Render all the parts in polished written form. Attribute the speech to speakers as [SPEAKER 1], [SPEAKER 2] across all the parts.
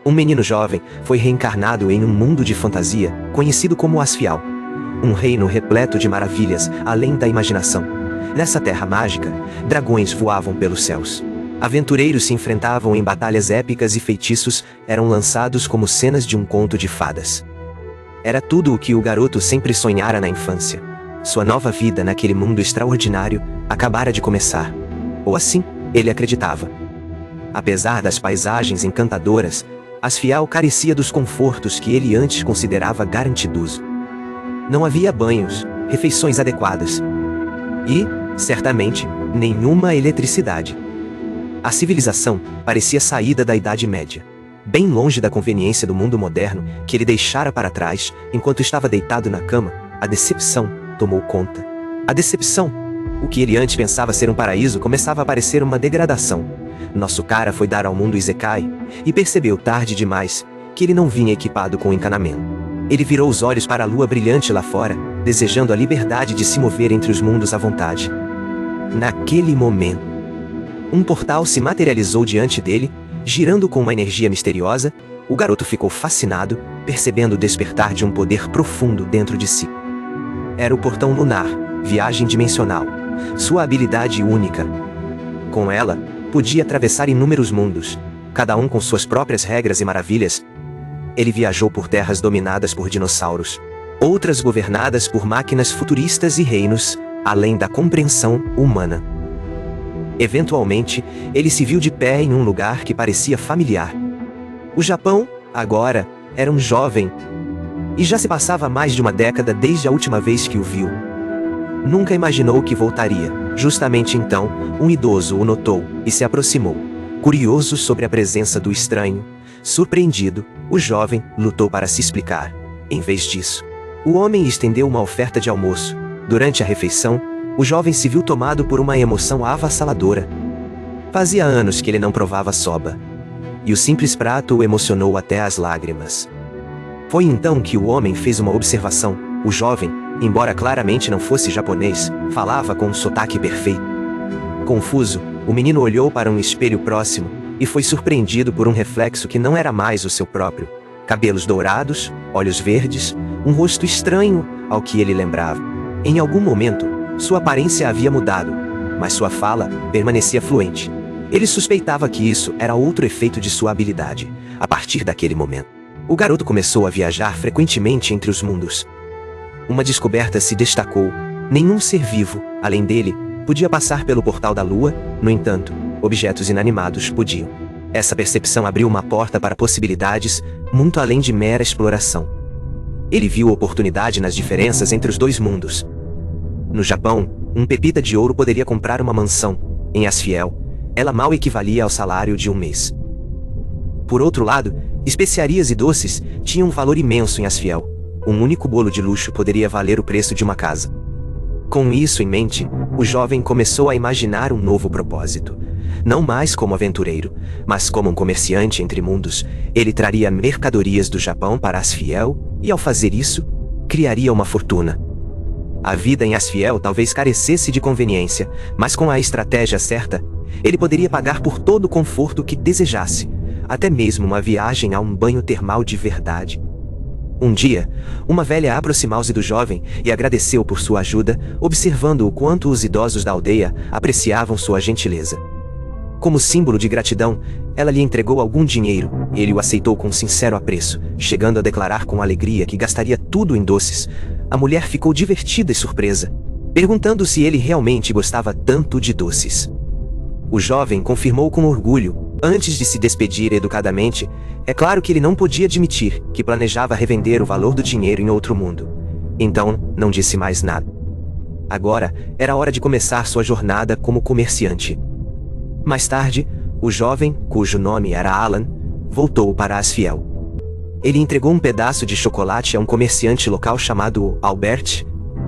[SPEAKER 1] Um menino jovem foi reencarnado em um mundo de fantasia, conhecido como Asfial. Um reino repleto de maravilhas, além da imaginação. Nessa terra mágica, dragões voavam pelos céus. Aventureiros se enfrentavam em batalhas épicas e feitiços eram lançados como cenas de um conto de fadas. Era tudo o que o garoto sempre sonhara na infância. Sua nova vida naquele mundo extraordinário acabara de começar. Ou assim, ele acreditava. Apesar das paisagens encantadoras, Asfial carecia dos confortos que ele antes considerava garantidos. Não havia banhos, refeições adequadas. E, certamente, nenhuma eletricidade. A civilização parecia saída da Idade Média, bem longe da conveniência do mundo moderno que ele deixara para trás enquanto estava deitado na cama. A decepção tomou conta. A decepção. O que ele antes pensava ser um paraíso começava a parecer uma degradação. Nosso cara foi dar ao mundo Isekai e percebeu tarde demais que ele não vinha equipado com encanamento. Ele virou os olhos para a lua brilhante lá fora, desejando a liberdade de se mover entre os mundos à vontade. Naquele momento, um portal se materializou diante dele, girando com uma energia misteriosa. O garoto ficou fascinado, percebendo o despertar de um poder profundo dentro de si. Era o portão lunar, viagem dimensional, sua habilidade única. Com ela, podia atravessar inúmeros mundos, cada um com suas próprias regras e maravilhas. Ele viajou por terras dominadas por dinossauros, outras governadas por máquinas futuristas e reinos, além da compreensão humana. Eventualmente, ele se viu de pé em um lugar que parecia familiar. O Japão, agora, era um jovem. E já se passava mais de uma década desde a última vez que o viu. Nunca imaginou que voltaria. Justamente então, um idoso o notou e se aproximou. Curioso sobre a presença do estranho, surpreendido, o jovem lutou para se explicar. Em vez disso, o homem estendeu uma oferta de almoço. Durante a refeição, o jovem se viu tomado por uma emoção avassaladora. Fazia anos que ele não provava soba. E o simples prato o emocionou até as lágrimas. Foi então que o homem fez uma observação. O jovem, embora claramente não fosse japonês, falava com um sotaque perfeito. Confuso, o menino olhou para um espelho próximo e foi surpreendido por um reflexo que não era mais o seu próprio. Cabelos dourados, olhos verdes, um rosto estranho ao que ele lembrava. Em algum momento, sua aparência havia mudado, mas sua fala permanecia fluente. Ele suspeitava que isso era outro efeito de sua habilidade. A partir daquele momento, o garoto começou a viajar frequentemente entre os mundos. Uma descoberta se destacou. Nenhum ser vivo, além dele, podia passar pelo portal da lua. No entanto, objetos inanimados podiam. Essa percepção abriu uma porta para possibilidades, muito além de mera exploração. Ele viu oportunidade nas diferenças entre os dois mundos. No Japão, um pepita de ouro poderia comprar uma mansão. Em Asfiel, ela mal equivalia ao salário de um mês. Por outro lado, especiarias e doces tinham um valor imenso em Asfiel. Um único bolo de luxo poderia valer o preço de uma casa. Com isso em mente, o jovem começou a imaginar um novo propósito. Não mais como aventureiro, mas como um comerciante entre mundos. Ele traria mercadorias do Japão para Asfiel e, ao fazer isso, criaria uma fortuna. A vida em Asfiel talvez carecesse de conveniência, mas com a estratégia certa, ele poderia pagar por todo o conforto que desejasse, até mesmo uma viagem a um banho termal de verdade. Um dia, uma velha aproximou-se do jovem e agradeceu por sua ajuda, observando o quanto os idosos da aldeia apreciavam sua gentileza. Como símbolo de gratidão, ela lhe entregou algum dinheiro, e ele o aceitou com sincero apreço, chegando a declarar com alegria que gastaria tudo em doces. A mulher ficou divertida e surpresa, perguntando se ele realmente gostava tanto de doces. O jovem confirmou com orgulho, antes de se despedir educadamente. É claro que ele não podia admitir que planejava revender o valor do dinheiro em outro mundo. Então, não disse mais nada. Agora, era hora de começar sua jornada como comerciante. Mais tarde, o jovem, cujo nome era Alan, voltou para Asfiel. Ele entregou um pedaço de chocolate a um comerciante local chamado Albert.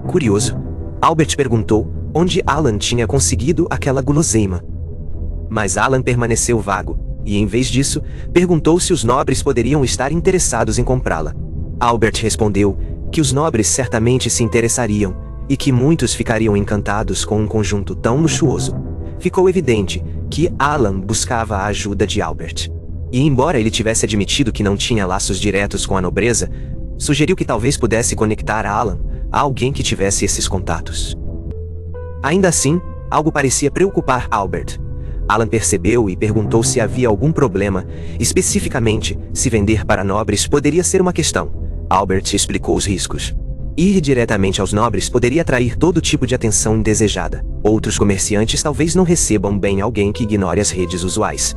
[SPEAKER 1] Curioso, Albert perguntou onde Alan tinha conseguido aquela guloseima. Mas Alan permaneceu vago, e em vez disso, perguntou se os nobres poderiam estar interessados em comprá-la. Albert respondeu que os nobres certamente se interessariam, e que muitos ficariam encantados com um conjunto tão luxuoso. Ficou evidente que Alan buscava a ajuda de Albert. E embora ele tivesse admitido que não tinha laços diretos com a nobreza, sugeriu que talvez pudesse conectar Alan a alguém que tivesse esses contatos. Ainda assim, algo parecia preocupar Albert. Alan percebeu e perguntou se havia algum problema, especificamente, se vender para nobres poderia ser uma questão. Albert explicou os riscos. Ir diretamente aos nobres poderia atrair todo tipo de atenção indesejada. Outros comerciantes talvez não recebam bem alguém que ignore as redes usuais.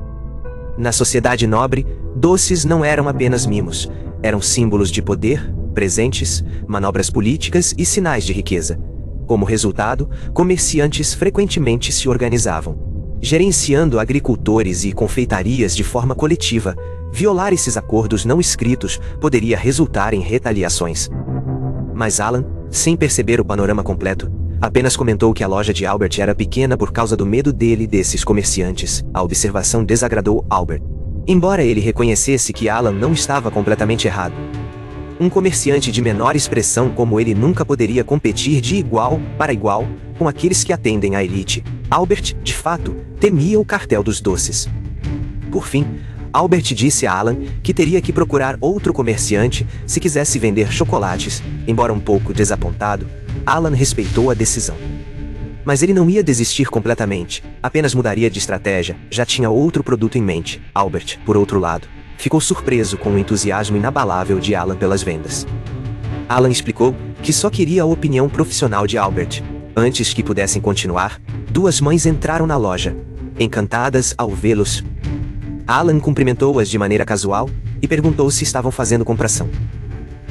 [SPEAKER 1] Na sociedade nobre, doces não eram apenas mimos. Eram símbolos de poder, presentes, manobras políticas e sinais de riqueza. Como resultado, comerciantes frequentemente se organizavam, gerenciando agricultores e confeitarias de forma coletiva. Violar esses acordos não escritos poderia resultar em retaliações. Mas Alan, sem perceber o panorama completo, apenas comentou que a loja de Albert era pequena por causa do medo dele e desses comerciantes. A observação desagradou Albert, embora ele reconhecesse que Alan não estava completamente errado. Um comerciante de menor expressão como ele nunca poderia competir de igual para igual com aqueles que atendem à elite. Albert, de fato, temia o cartel dos doces. Por fim, Albert disse a Alan que teria que procurar outro comerciante se quisesse vender chocolates. Embora um pouco desapontado, Alan respeitou a decisão. Mas ele não ia desistir completamente, apenas mudaria de estratégia, já tinha outro produto em mente. Albert, por outro lado, ficou surpreso com o entusiasmo inabalável de Alan pelas vendas. Alan explicou que só queria a opinião profissional de Albert. Antes que pudessem continuar, duas mães entraram na loja, encantadas ao vê-los. Alan cumprimentou-as de maneira casual e perguntou se estavam fazendo compração.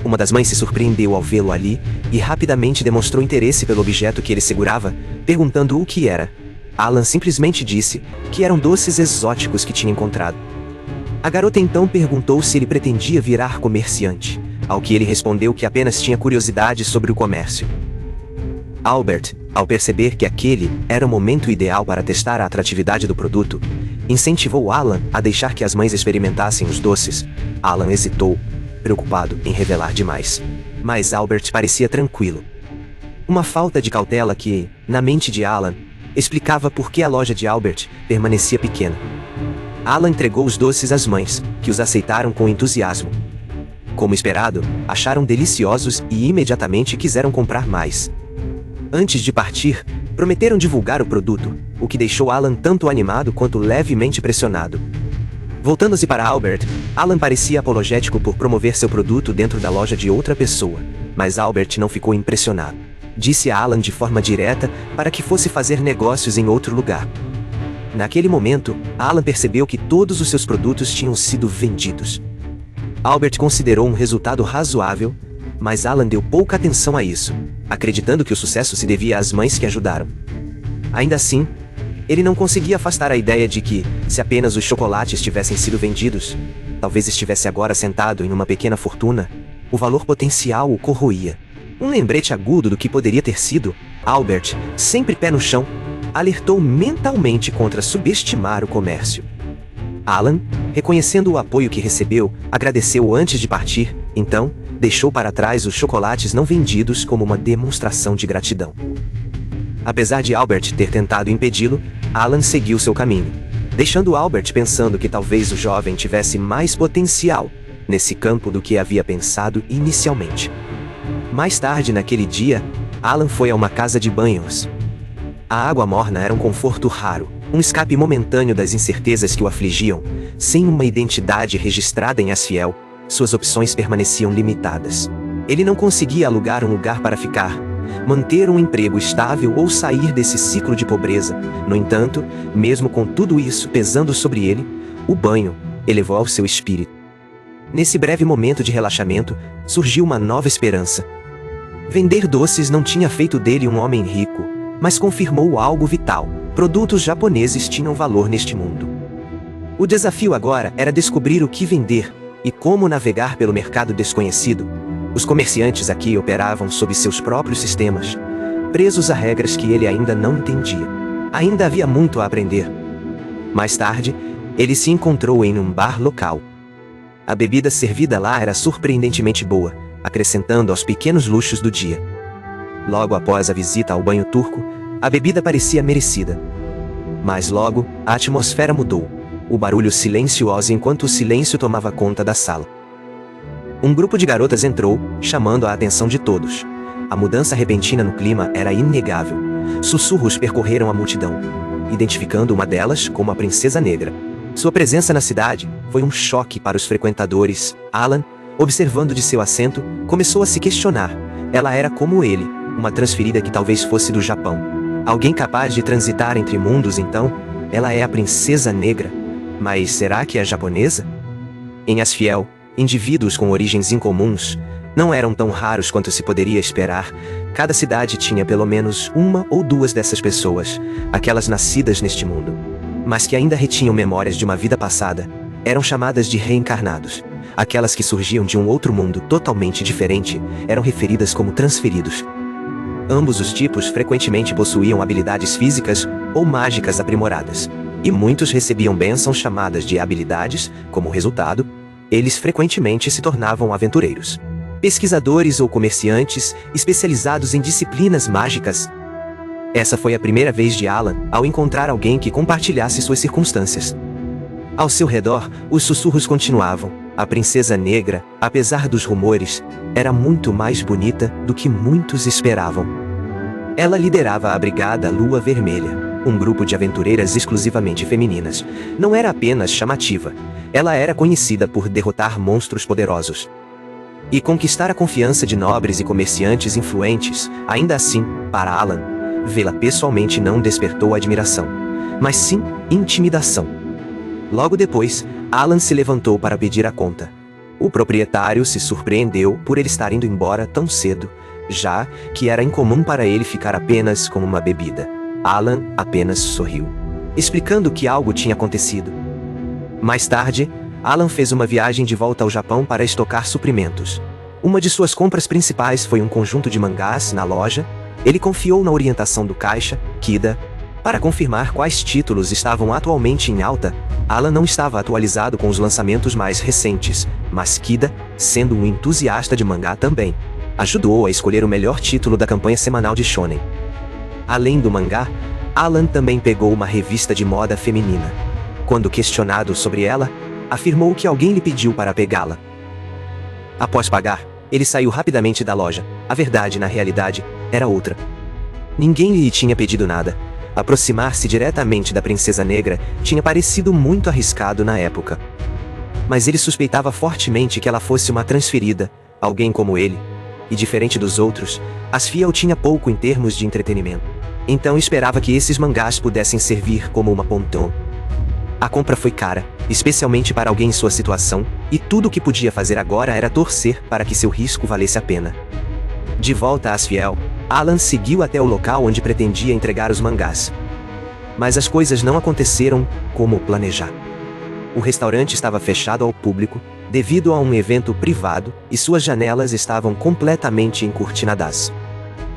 [SPEAKER 1] Uma das mães se surpreendeu ao vê-lo ali e rapidamente demonstrou interesse pelo objeto que ele segurava, perguntando o que era. Alan simplesmente disse que eram doces exóticos que tinha encontrado. A garota então perguntou se ele pretendia virar comerciante, ao que ele respondeu que apenas tinha curiosidade sobre o comércio. Albert, ao perceber que aquele era o momento ideal para testar a atratividade do produto, incentivou Alan a deixar que as mães experimentassem os doces. Alan hesitou, preocupado em revelar demais. Mas Albert parecia tranquilo. Uma falta de cautela que, na mente de Alan, explicava por que a loja de Albert permanecia pequena. Alan entregou os doces às mães, que os aceitaram com entusiasmo. Como esperado, acharam deliciosos e imediatamente quiseram comprar mais. Antes de partir, prometeram divulgar o produto, o que deixou Alan tanto animado quanto levemente pressionado. Voltando-se para Albert, Alan parecia apologético por promover seu produto dentro da loja de outra pessoa, mas Albert não ficou impressionado. Disse a Alan de forma direta para que fosse fazer negócios em outro lugar. Naquele momento, Alan percebeu que todos os seus produtos tinham sido vendidos. Albert considerou um resultado razoável, mas Alan deu pouca atenção a isso, acreditando que o sucesso se devia às mães que ajudaram. Ainda assim, ele não conseguia afastar a ideia de que, se apenas os chocolates tivessem sido vendidos, talvez estivesse agora sentado em uma pequena fortuna, o valor potencial o corroía. Um lembrete agudo do que poderia ter sido, Albert, sempre pé no chão, alertou mentalmente contra subestimar o comércio. Alan, reconhecendo o apoio que recebeu, agradeceu antes de partir, então, deixou para trás os chocolates não vendidos como uma demonstração de gratidão. Apesar de Albert ter tentado impedi-lo, Alan seguiu seu caminho, deixando Albert pensando que talvez o jovem tivesse mais potencial nesse campo do que havia pensado inicialmente. Mais tarde naquele dia, Alan foi a uma casa de banhos. A água morna era um conforto raro, um escape momentâneo das incertezas que o afligiam. Sem uma identidade registrada em Asfiel, suas opções permaneciam limitadas. Ele não conseguia alugar um lugar para ficar, manter um emprego estável ou sair desse ciclo de pobreza. No entanto, mesmo com tudo isso pesando sobre ele, o banho elevou ao seu espírito. Nesse breve momento de relaxamento, surgiu uma nova esperança. Vender doces não tinha feito dele um homem rico, mas confirmou algo vital: produtos japoneses tinham valor neste mundo. O desafio agora era descobrir o que vender e como navegar pelo mercado desconhecido. Os comerciantes aqui operavam sob seus próprios sistemas, presos a regras que ele ainda não entendia. Ainda havia muito a aprender. Mais tarde, ele se encontrou em um bar local. A bebida servida lá era surpreendentemente boa, acrescentando aos pequenos luxos do dia. Logo após a visita ao banho turco, a bebida parecia merecida. Mas logo, a atmosfera mudou. o barulho silencioso enquanto o silêncio tomava conta da sala. Um grupo de garotas entrou, chamando a atenção de todos. A mudança repentina no clima era inegável. Sussurros percorreram a multidão, identificando uma delas como a Princesa Negra. Sua presença na cidade foi um choque para os frequentadores. Alan, observando de seu assento, começou a se questionar. Ela era como ele, uma transferida que talvez fosse do Japão. Alguém capaz de transitar entre mundos, então? Ela é a Princesa Negra. Mas será que é japonesa? Em Asfiel, indivíduos com origens incomuns não eram tão raros quanto se poderia esperar. Cada cidade tinha pelo menos uma ou duas dessas pessoas, aquelas nascidas neste mundo, mas que ainda retinham memórias de uma vida passada. Eram chamadas de reencarnados. Aquelas que surgiam de um outro mundo totalmente diferente eram referidas como transferidos. Ambos os tipos frequentemente possuíam habilidades físicas ou mágicas aprimoradas, e muitos recebiam bênçãos chamadas de habilidades. Como resultado, eles frequentemente se tornavam aventureiros, pesquisadores ou comerciantes especializados em disciplinas mágicas. Essa foi a primeira vez de Alan ao encontrar alguém que compartilhasse suas circunstâncias. Ao seu redor, os sussurros continuavam. A Princesa Negra, apesar dos rumores, era muito mais bonita do que muitos esperavam. Ela liderava a Brigada Lua Vermelha, um grupo de aventureiras exclusivamente femininas. Não era apenas chamativa, ela era conhecida por derrotar monstros poderosos e conquistar a confiança de nobres e comerciantes influentes. Ainda assim, para Alan, vê-la pessoalmente não despertou admiração, mas sim intimidação. Logo depois, Alan se levantou para pedir a conta. O proprietário se surpreendeu por ele estar indo embora tão cedo, já que era incomum para ele ficar apenas com uma bebida. Alan apenas sorriu, explicando que algo tinha acontecido. Mais tarde, Alan fez uma viagem de volta ao Japão para estocar suprimentos. Uma de suas compras principais foi um conjunto de mangás na loja. Ele confiou na orientação do caixa, Kida, para confirmar quais títulos estavam atualmente em alta. Alan não estava atualizado com os lançamentos mais recentes, mas Kida, sendo um entusiasta de mangá também, ajudou a escolher o melhor título da campanha semanal de Shonen. Além do mangá, Alan também pegou uma revista de moda feminina. Quando questionado sobre ela, afirmou que alguém lhe pediu para pegá-la. Após pagar, ele saiu rapidamente da loja. A verdade, na realidade, era outra. Ninguém lhe tinha pedido nada. Aproximar-se diretamente da Princesa Negra tinha parecido muito arriscado na época. Mas ele suspeitava fortemente que ela fosse uma transferida, alguém como ele. E diferente dos outros, Asfiel tinha pouco em termos de entretenimento. Então esperava que esses mangás pudessem servir como uma ponton. A compra foi cara, especialmente para alguém em sua situação, e tudo o que podia fazer agora era torcer para que seu risco valesse a pena. De volta a Asfiel, Alan seguiu até o local onde pretendia entregar os mangás. Mas as coisas não aconteceram como planejado. O restaurante estava fechado ao público devido a um evento privado e suas janelas estavam completamente encurtinadas.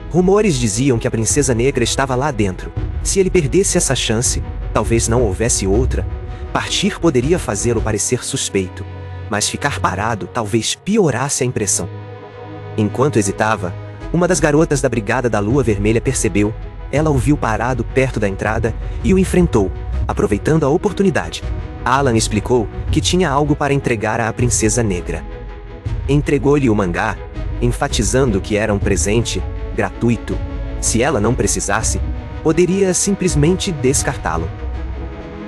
[SPEAKER 1] Rumores diziam que a Princesa Negra estava lá dentro. Se ele perdesse essa chance, talvez não houvesse outra. Partir poderia fazê-lo parecer suspeito, mas ficar parado talvez piorasse a impressão. Enquanto hesitava, uma das garotas da Brigada da Lua Vermelha percebeu. Ela o viu parado perto da entrada e o enfrentou, aproveitando a oportunidade. Alan explicou que tinha algo para entregar à Princesa Negra. Entregou-lhe o mangá, enfatizando que era um presente gratuito. Se ela não precisasse, poderia simplesmente descartá-lo.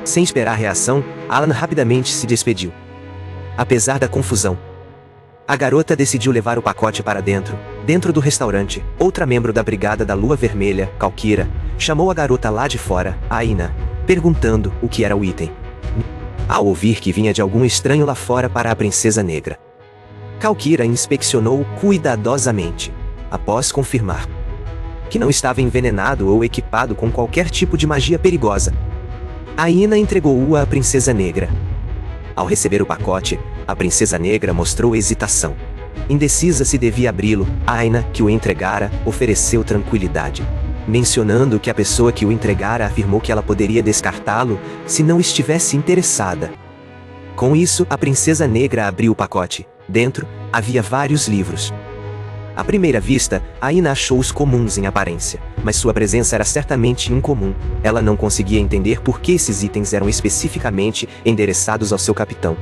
[SPEAKER 1] Sem esperar reação, Alan rapidamente se despediu. Apesar da confusão, a garota decidiu levar o pacote para dentro do restaurante. Outra membro da Brigada da Lua Vermelha, Kalkira, chamou a garota lá de fora, Aina, perguntando o que era o item. Ao ouvir que vinha de algum estranho lá fora para a Princesa Negra, Kalkira inspecionou cuidadosamente, após confirmar que não estava envenenado ou equipado com qualquer tipo de magia perigosa. Aina entregou-o à Princesa Negra. Ao receber o pacote, a Princesa Negra mostrou hesitação. Indecisa se devia abri-lo, Aina, que o entregara, ofereceu tranquilidade, mencionando que a pessoa que o entregara afirmou que ela poderia descartá-lo se não estivesse interessada. Com isso, a Princesa Negra abriu o pacote. Dentro, havia vários livros. À primeira vista, Aina achou-os comuns em aparência, mas sua presença era certamente incomum. Ela não conseguia entender por que esses itens eram especificamente endereçados ao seu capitão.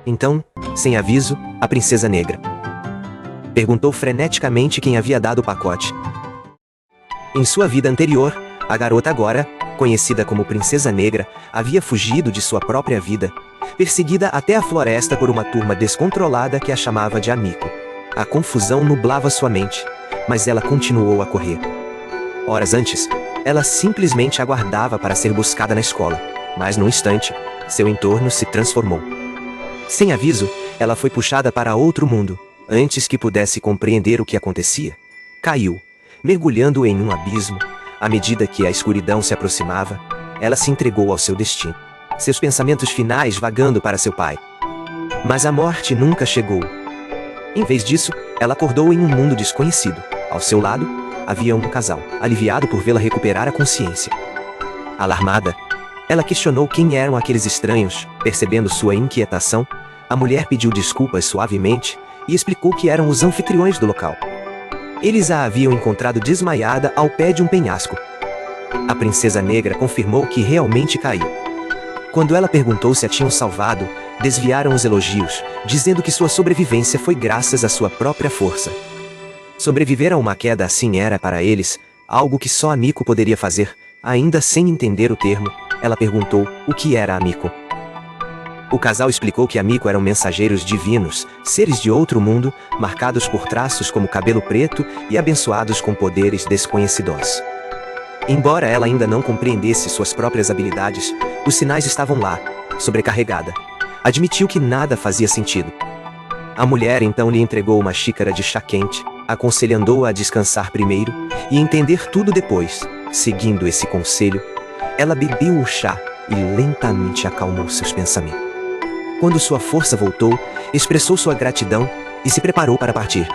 [SPEAKER 1] Então, sem aviso, a Princesa Negra perguntou freneticamente quem havia dado o pacote. Em sua vida anterior, a garota agora, conhecida como Princesa Negra, havia fugido de sua própria vida, perseguida até a floresta por uma turma descontrolada que a chamava de Amico. A confusão nublava sua mente, mas ela continuou a correr. Horas antes, ela simplesmente aguardava para ser buscada na escola, mas num instante, seu entorno se transformou. Sem aviso, ela foi puxada para outro mundo. Antes que pudesse compreender o que acontecia, caiu, mergulhando em um abismo. À medida que a escuridão se aproximava, ela se entregou ao seu destino, seus pensamentos finais vagando para seu pai. Mas a morte nunca chegou. Em vez disso, ela acordou em um mundo desconhecido. Ao seu lado, havia um casal, aliviado por vê-la recuperar a consciência. Alarmada, ela questionou quem eram aqueles estranhos. Percebendo sua inquietação, a mulher pediu desculpas suavemente e explicou que eram os anfitriões do local. Eles a haviam encontrado desmaiada ao pé de um penhasco. A Princesa Negra confirmou que realmente caiu. Quando ela perguntou se a tinham salvado, desviaram os elogios, dizendo que sua sobrevivência foi graças à sua própria força. Sobreviver a uma queda assim era, para eles, algo que só Amico poderia fazer. Ainda sem entender o termo, ela perguntou o que era Amico. O casal explicou que Amico eram mensageiros divinos, seres de outro mundo, marcados por traços como cabelo preto e abençoados com poderes desconhecidos. Embora ela ainda não compreendesse suas próprias habilidades, os sinais estavam lá, sobrecarregada. Admitiu que nada fazia sentido. A mulher então lhe entregou uma xícara de chá quente, aconselhando-a a descansar primeiro e entender tudo depois. Seguindo esse conselho, ela bebeu o chá e lentamente acalmou seus pensamentos. Quando sua força voltou, expressou sua gratidão e se preparou para partir.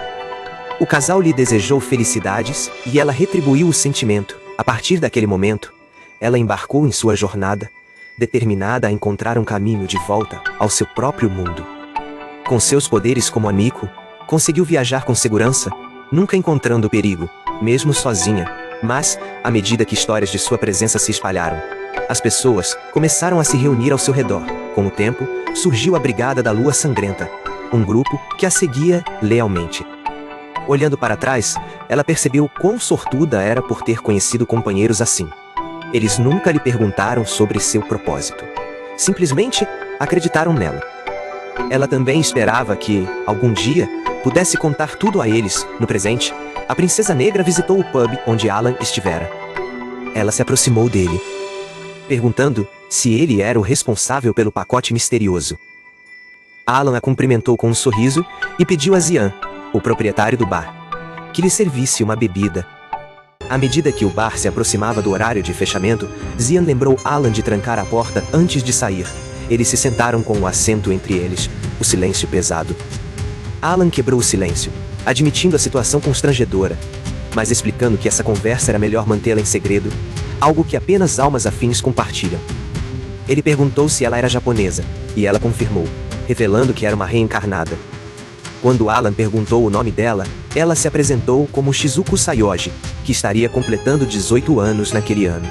[SPEAKER 1] O casal lhe desejou felicidades e ela retribuiu o sentimento. A partir daquele momento, ela embarcou em sua jornada, determinada a encontrar um caminho de volta ao seu próprio mundo. Com seus poderes como Amico, conseguiu viajar com segurança, nunca encontrando perigo, mesmo sozinha. Mas, à medida que histórias de sua presença se espalharam, as pessoas começaram a se reunir ao seu redor. Com o tempo, surgiu a Brigada da Lua Sangrenta, um grupo que a seguia lealmente. Olhando para trás, ela percebeu quão sortuda era por ter conhecido companheiros assim. Eles nunca lhe perguntaram sobre seu propósito. Simplesmente acreditaram nela. Ela também esperava que, algum dia, pudesse contar tudo a eles. No presente, a Princesa Negra visitou o pub onde Alan estivera. Ela se aproximou dele, perguntando se ele era o responsável pelo pacote misterioso. Alan a cumprimentou com um sorriso e pediu a Zian, o proprietário do bar, que lhe servisse uma bebida. À medida que o bar se aproximava do horário de fechamento, Zian lembrou Alan de trancar a porta antes de sair. Eles se sentaram com um assento entre eles, o silêncio pesado. Alan quebrou o silêncio, admitindo a situação constrangedora, mas explicando que essa conversa era melhor mantê-la em segredo, algo que apenas almas afins compartilham. Ele perguntou se ela era japonesa, e ela confirmou, revelando que era uma reencarnada. Quando Alan perguntou o nome dela, ela se apresentou como Shizuku Sayoji, que estaria completando 18 anos naquele ano.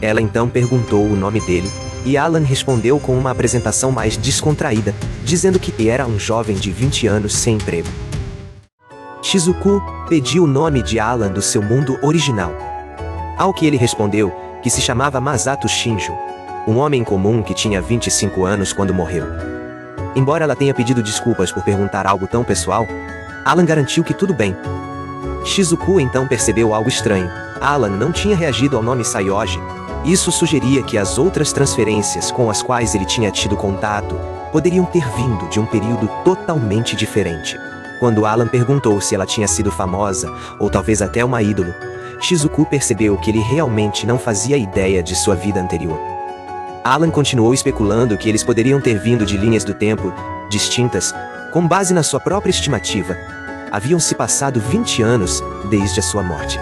[SPEAKER 1] Ela então perguntou o nome dele, e Alan respondeu com uma apresentação mais descontraída, dizendo que era um jovem de 20 anos sem emprego. Shizuku pediu o nome de Alan do seu mundo original. Ao que ele respondeu que se chamava Masato Shinjo, um homem comum que tinha 25 anos quando morreu. Embora ela tenha pedido desculpas por perguntar algo tão pessoal, Alan garantiu que tudo bem. Shizuku então percebeu algo estranho. Alan não tinha reagido ao nome Sayoji. Isso sugeria que as outras transferências com as quais ele tinha tido contato poderiam ter vindo de um período totalmente diferente. Quando Alan perguntou se ela tinha sido famosa, ou talvez até uma ídolo, Shizuku percebeu que ele realmente não fazia ideia de sua vida anterior. Alan continuou especulando que eles poderiam ter vindo de linhas do tempo distintas, com base na sua própria estimativa. Haviam se passado 20 anos desde a sua morte.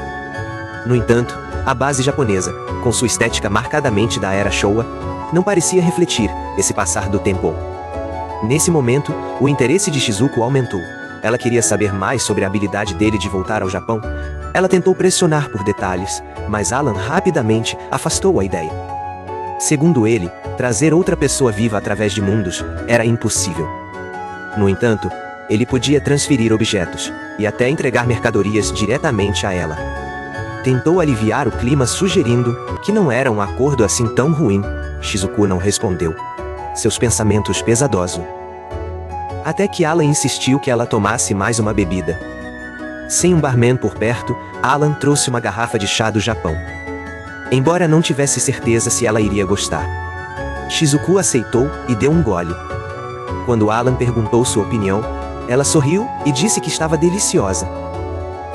[SPEAKER 1] No entanto, a base japonesa, com sua estética marcadamente da era Showa, não parecia refletir esse passar do tempo. Nesse momento, o interesse de Shizuku aumentou. Ela queria saber mais sobre a habilidade dele de voltar ao Japão. Ela tentou pressionar por detalhes, mas Alan rapidamente afastou a ideia. Segundo ele, trazer outra pessoa viva através de mundos era impossível. No entanto, ele podia transferir objetos e até entregar mercadorias diretamente a ela. Tentou aliviar o clima sugerindo que não era um acordo assim tão ruim. Shizuku não respondeu. Seus pensamentos pesadosos. Até que Alan insistiu que ela tomasse mais uma bebida. Sem um barman por perto, Alan trouxe uma garrafa de chá do Japão. Embora não tivesse certeza se ela iria gostar. Shizuku aceitou e deu um gole. Quando Alan perguntou sua opinião, ela sorriu e disse que estava deliciosa.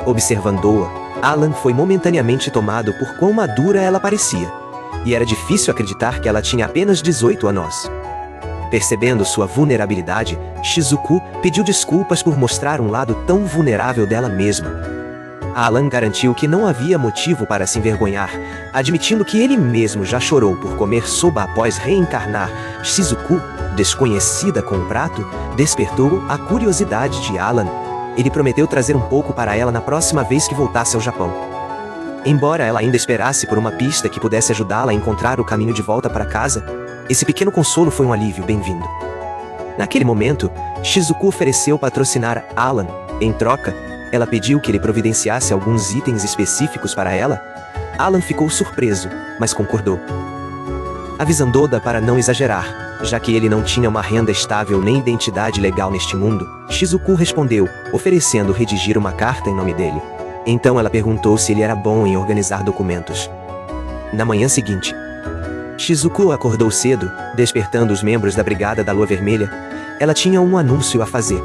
[SPEAKER 1] Observando-a, Alan foi momentaneamente tomado por quão madura ela parecia. E era difícil acreditar que ela tinha apenas 18 anos. Percebendo sua vulnerabilidade, Shizuku pediu desculpas por mostrar um lado tão vulnerável dela mesma. Alan garantiu que não havia motivo para se envergonhar, admitindo que ele mesmo já chorou por comer soba após reencarnar. Shizuku, desconhecida com o prato, despertou a curiosidade de Alan. Ele prometeu trazer um pouco para ela na próxima vez que voltasse ao Japão. Embora ela ainda esperasse por uma pista que pudesse ajudá-la a encontrar o caminho de volta para casa, esse pequeno consolo foi um alívio bem-vindo. Naquele momento, Shizuku ofereceu patrocinar Alan. Em troca, ela pediu que ele providenciasse alguns itens específicos para ela. Alan ficou surpreso, mas concordou. Avisando Oda para não exagerar, já que ele não tinha uma renda estável nem identidade legal neste mundo, Shizuku respondeu, oferecendo redigir uma carta em nome dele. Então ela perguntou se ele era bom em organizar documentos. Na manhã seguinte, Shizuku acordou cedo, despertando os membros da Brigada da Lua Vermelha. Ela tinha um anúncio a fazer.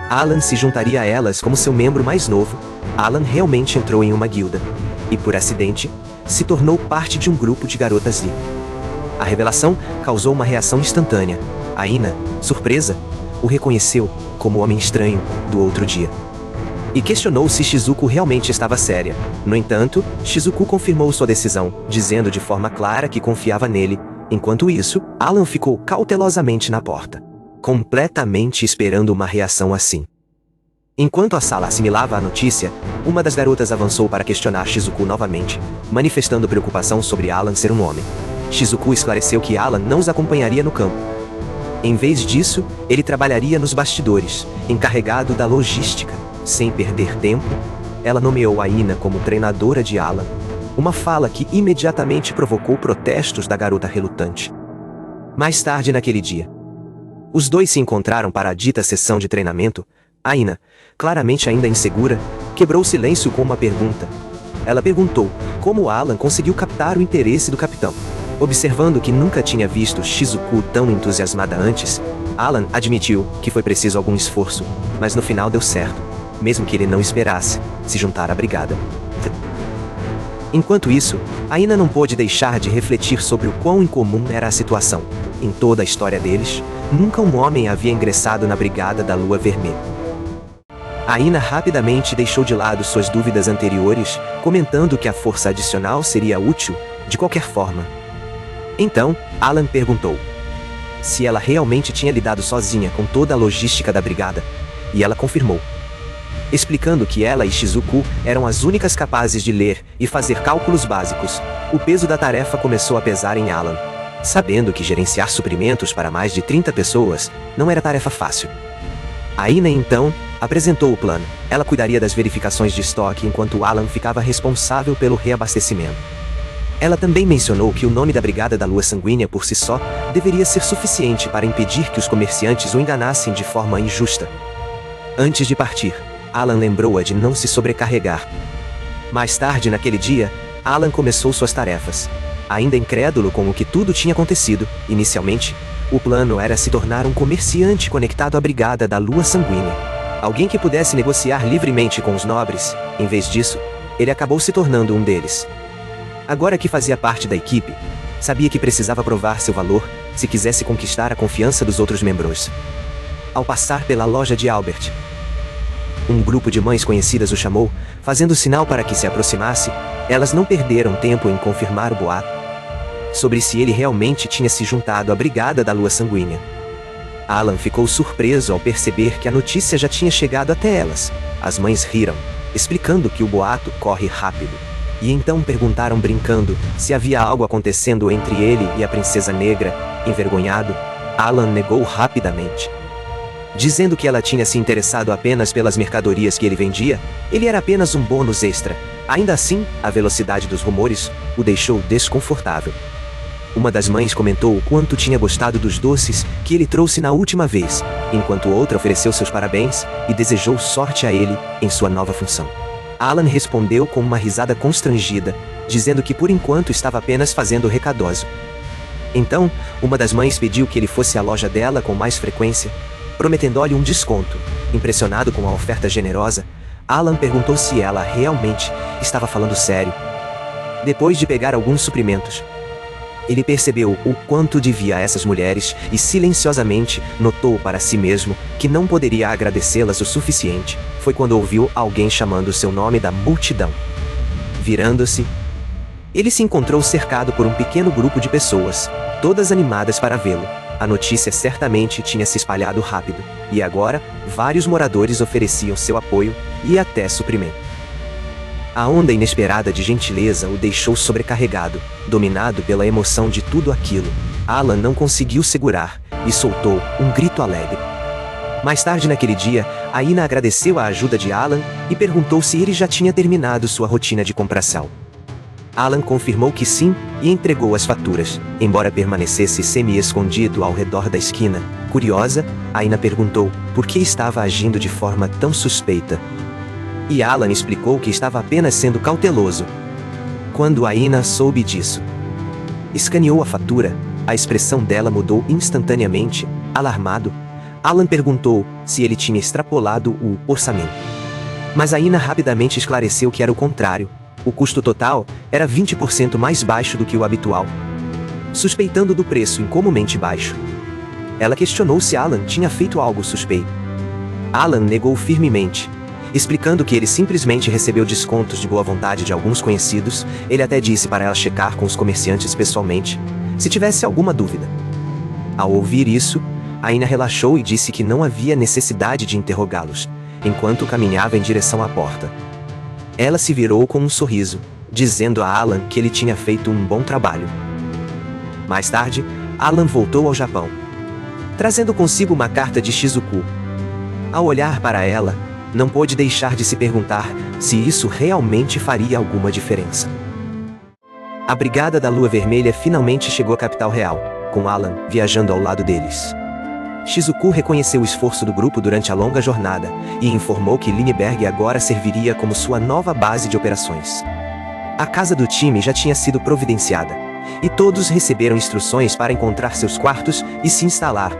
[SPEAKER 1] Alan se juntaria a elas como seu membro mais novo. Alan realmente entrou em uma guilda. E por acidente, se tornou parte de um grupo de garotas Lee. A revelação causou uma reação instantânea. Aina, surpresa, o reconheceu como o homem estranho do outro dia. E questionou se Shizuku realmente estava séria. No entanto, Shizuku confirmou sua decisão, dizendo de forma clara que confiava nele. Enquanto isso, Alan ficou cautelosamente na porta, completamente esperando uma reação assim. Enquanto a sala assimilava a notícia, uma das garotas avançou para questionar Shizuku novamente, manifestando preocupação sobre Alan ser um homem. Shizuku esclareceu que Alan não os acompanharia no campo. Em vez disso, ele trabalharia nos bastidores, encarregado da logística. Sem perder tempo, ela nomeou Aina como treinadora de Alan, uma fala que imediatamente provocou protestos da garota relutante. Mais tarde naquele dia, os dois se encontraram para a dita sessão de treinamento. Aina, claramente ainda insegura, quebrou o silêncio com uma pergunta. Ela perguntou como Alan conseguiu captar o interesse do capitão. Observando que nunca tinha visto Shizuku tão entusiasmada antes, Alan admitiu que foi preciso algum esforço, mas no final deu certo, mesmo que ele não esperasse se juntar à brigada. Enquanto isso, Aina não pôde deixar de refletir sobre o quão incomum era a situação. Em toda a história deles, nunca um homem havia ingressado na Brigada da Lua Vermelha. Aina rapidamente deixou de lado suas dúvidas anteriores, comentando que a força adicional seria útil, de qualquer forma. Então, Alan perguntou se ela realmente tinha lidado sozinha com toda a logística da brigada, e ela confirmou, explicando que ela e Shizuku eram as únicas capazes de ler e fazer cálculos básicos. O peso da tarefa começou a pesar em Alan, sabendo que gerenciar suprimentos para mais de 30 pessoas não era tarefa fácil. Aina então apresentou o plano. Ela cuidaria das verificações de estoque enquanto Alan ficava responsável pelo reabastecimento. Ela também mencionou que o nome da Brigada da Lua Sanguínea por si só deveria ser suficiente para impedir que os comerciantes o enganassem de forma injusta. Antes de partir, Alan lembrou-a de não se sobrecarregar. Mais tarde naquele dia, Alan começou suas tarefas. Ainda incrédulo com o que tudo tinha acontecido, inicialmente, o plano era se tornar um comerciante conectado à Brigada da Lua Sanguínea. Alguém que pudesse negociar livremente com os nobres. Em vez disso, ele acabou se tornando um deles. Agora que fazia parte da equipe, sabia que precisava provar seu valor se quisesse conquistar a confiança dos outros membros. Ao passar pela loja de Albert, um grupo de mães conhecidas o chamou, fazendo sinal para que se aproximasse. Elas não perderam tempo em confirmar o boato sobre se ele realmente tinha se juntado à Brigada da Lua Sanguínea. Alan ficou surpreso ao perceber que a notícia já tinha chegado até elas. As mães riram, explicando que o boato corre rápido. E então perguntaram brincando se havia algo acontecendo entre ele e a Princesa Negra. Envergonhado, Alan negou rapidamente, dizendo que ela tinha se interessado apenas pelas mercadorias que ele vendia. Ele era apenas um bônus extra. Ainda assim, a velocidade dos rumores o deixou desconfortável. Uma das mães comentou o quanto tinha gostado dos doces que ele trouxe na última vez, enquanto outra ofereceu seus parabéns e desejou sorte a ele em sua nova função. Alan respondeu com uma risada constrangida, dizendo que por enquanto estava apenas fazendo o recadoso. Então, uma das mães pediu que ele fosse à loja dela com mais frequência, prometendo-lhe um desconto. Impressionado com a oferta generosa, Alan perguntou se ela realmente estava falando sério. Depois de pegar alguns suprimentos, ele percebeu o quanto devia a essas mulheres e silenciosamente notou para si mesmo que não poderia agradecê-las o suficiente. Foi quando ouviu alguém chamando seu nome da multidão. Virando-se, ele se encontrou cercado por um pequeno grupo de pessoas, todas animadas para vê-lo. A notícia certamente tinha se espalhado rápido, e agora, vários moradores ofereciam seu apoio e até suprimento. A onda inesperada de gentileza o deixou sobrecarregado, dominado pela emoção de tudo aquilo. Alan não conseguiu segurar e soltou um grito alegre. Mais tarde naquele dia, Aina agradeceu a ajuda de Alan e perguntou se ele já tinha terminado sua rotina de compração. Alan confirmou que sim e entregou as faturas, embora permanecesse semi-escondido ao redor da esquina. Curiosa, Aina perguntou por que estava agindo de forma tão suspeita. E Alan explicou que estava apenas sendo cauteloso. Quando Aina soube disso, escaneou a fatura, a expressão dela mudou instantaneamente. Alarmado, Alan perguntou se ele tinha extrapolado o orçamento. Mas Aina rapidamente esclareceu que era o contrário. O custo total era 20% mais baixo do que o habitual, suspeitando do preço incomumente baixo. Ela questionou se Alan tinha feito algo suspeito. Alan negou firmemente, explicando que ele simplesmente recebeu descontos de boa vontade de alguns conhecidos. Ele até disse para ela checar com os comerciantes pessoalmente, se tivesse alguma dúvida. Ao ouvir isso, Aina relaxou e disse que não havia necessidade de interrogá-los, enquanto caminhava em direção à porta. Ela se virou com um sorriso, dizendo a Alan que ele tinha feito um bom trabalho. Mais tarde, Alan voltou ao Japão, trazendo consigo uma carta de Shizuku. Ao olhar para ela, não pôde deixar de se perguntar se isso realmente faria alguma diferença. A Brigada da Lua Vermelha finalmente chegou à capital real, com Alan viajando ao lado deles. Shizuku reconheceu o esforço do grupo durante a longa jornada e informou que Lineberg agora serviria como sua nova base de operações. A casa do time já tinha sido providenciada, e todos receberam instruções para encontrar seus quartos e se instalar.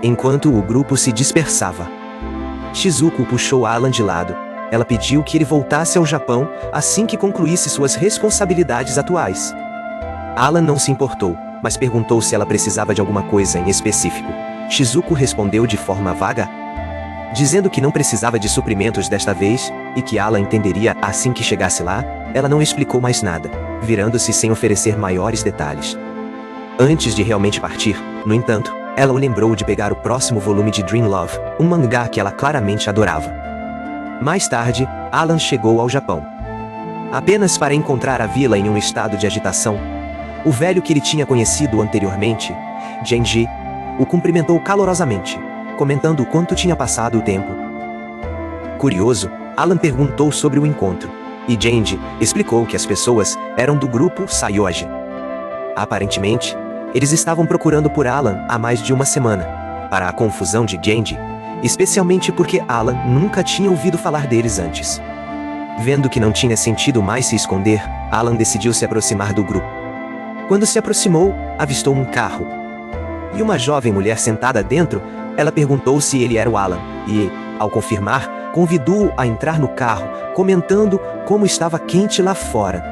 [SPEAKER 1] Enquanto o grupo se dispersava, Shizuku puxou Alan de lado. Ela pediu que ele voltasse ao Japão assim que concluísse suas responsabilidades atuais. Alan não se importou, mas perguntou se ela precisava de alguma coisa em específico. Shizuku respondeu de forma vaga, dizendo que não precisava de suprimentos desta vez, e que Alan entenderia assim que chegasse lá. Ela não explicou mais nada, virando-se sem oferecer maiores detalhes. Antes de realmente partir, no entanto, ela o lembrou de pegar o próximo volume de Dream Love, um mangá que ela claramente adorava. Mais tarde, Alan chegou ao Japão, apenas para encontrar a vila em um estado de agitação. O velho que ele tinha conhecido anteriormente, Genji, o cumprimentou calorosamente, comentando o quanto tinha passado o tempo. Curioso, Alan perguntou sobre o encontro, e Genji explicou que as pessoas eram do grupo Sayoji. Aparentemente, eles estavam procurando por Alan há mais de uma semana, para a confusão de Genji, especialmente porque Alan nunca tinha ouvido falar deles antes. Vendo que não tinha sentido mais se esconder, Alan decidiu se aproximar do grupo. Quando se aproximou, avistou um carro e uma jovem mulher sentada dentro. Ela perguntou se ele era o Alan e, ao confirmar, convidou-o a entrar no carro, comentando como estava quente lá fora.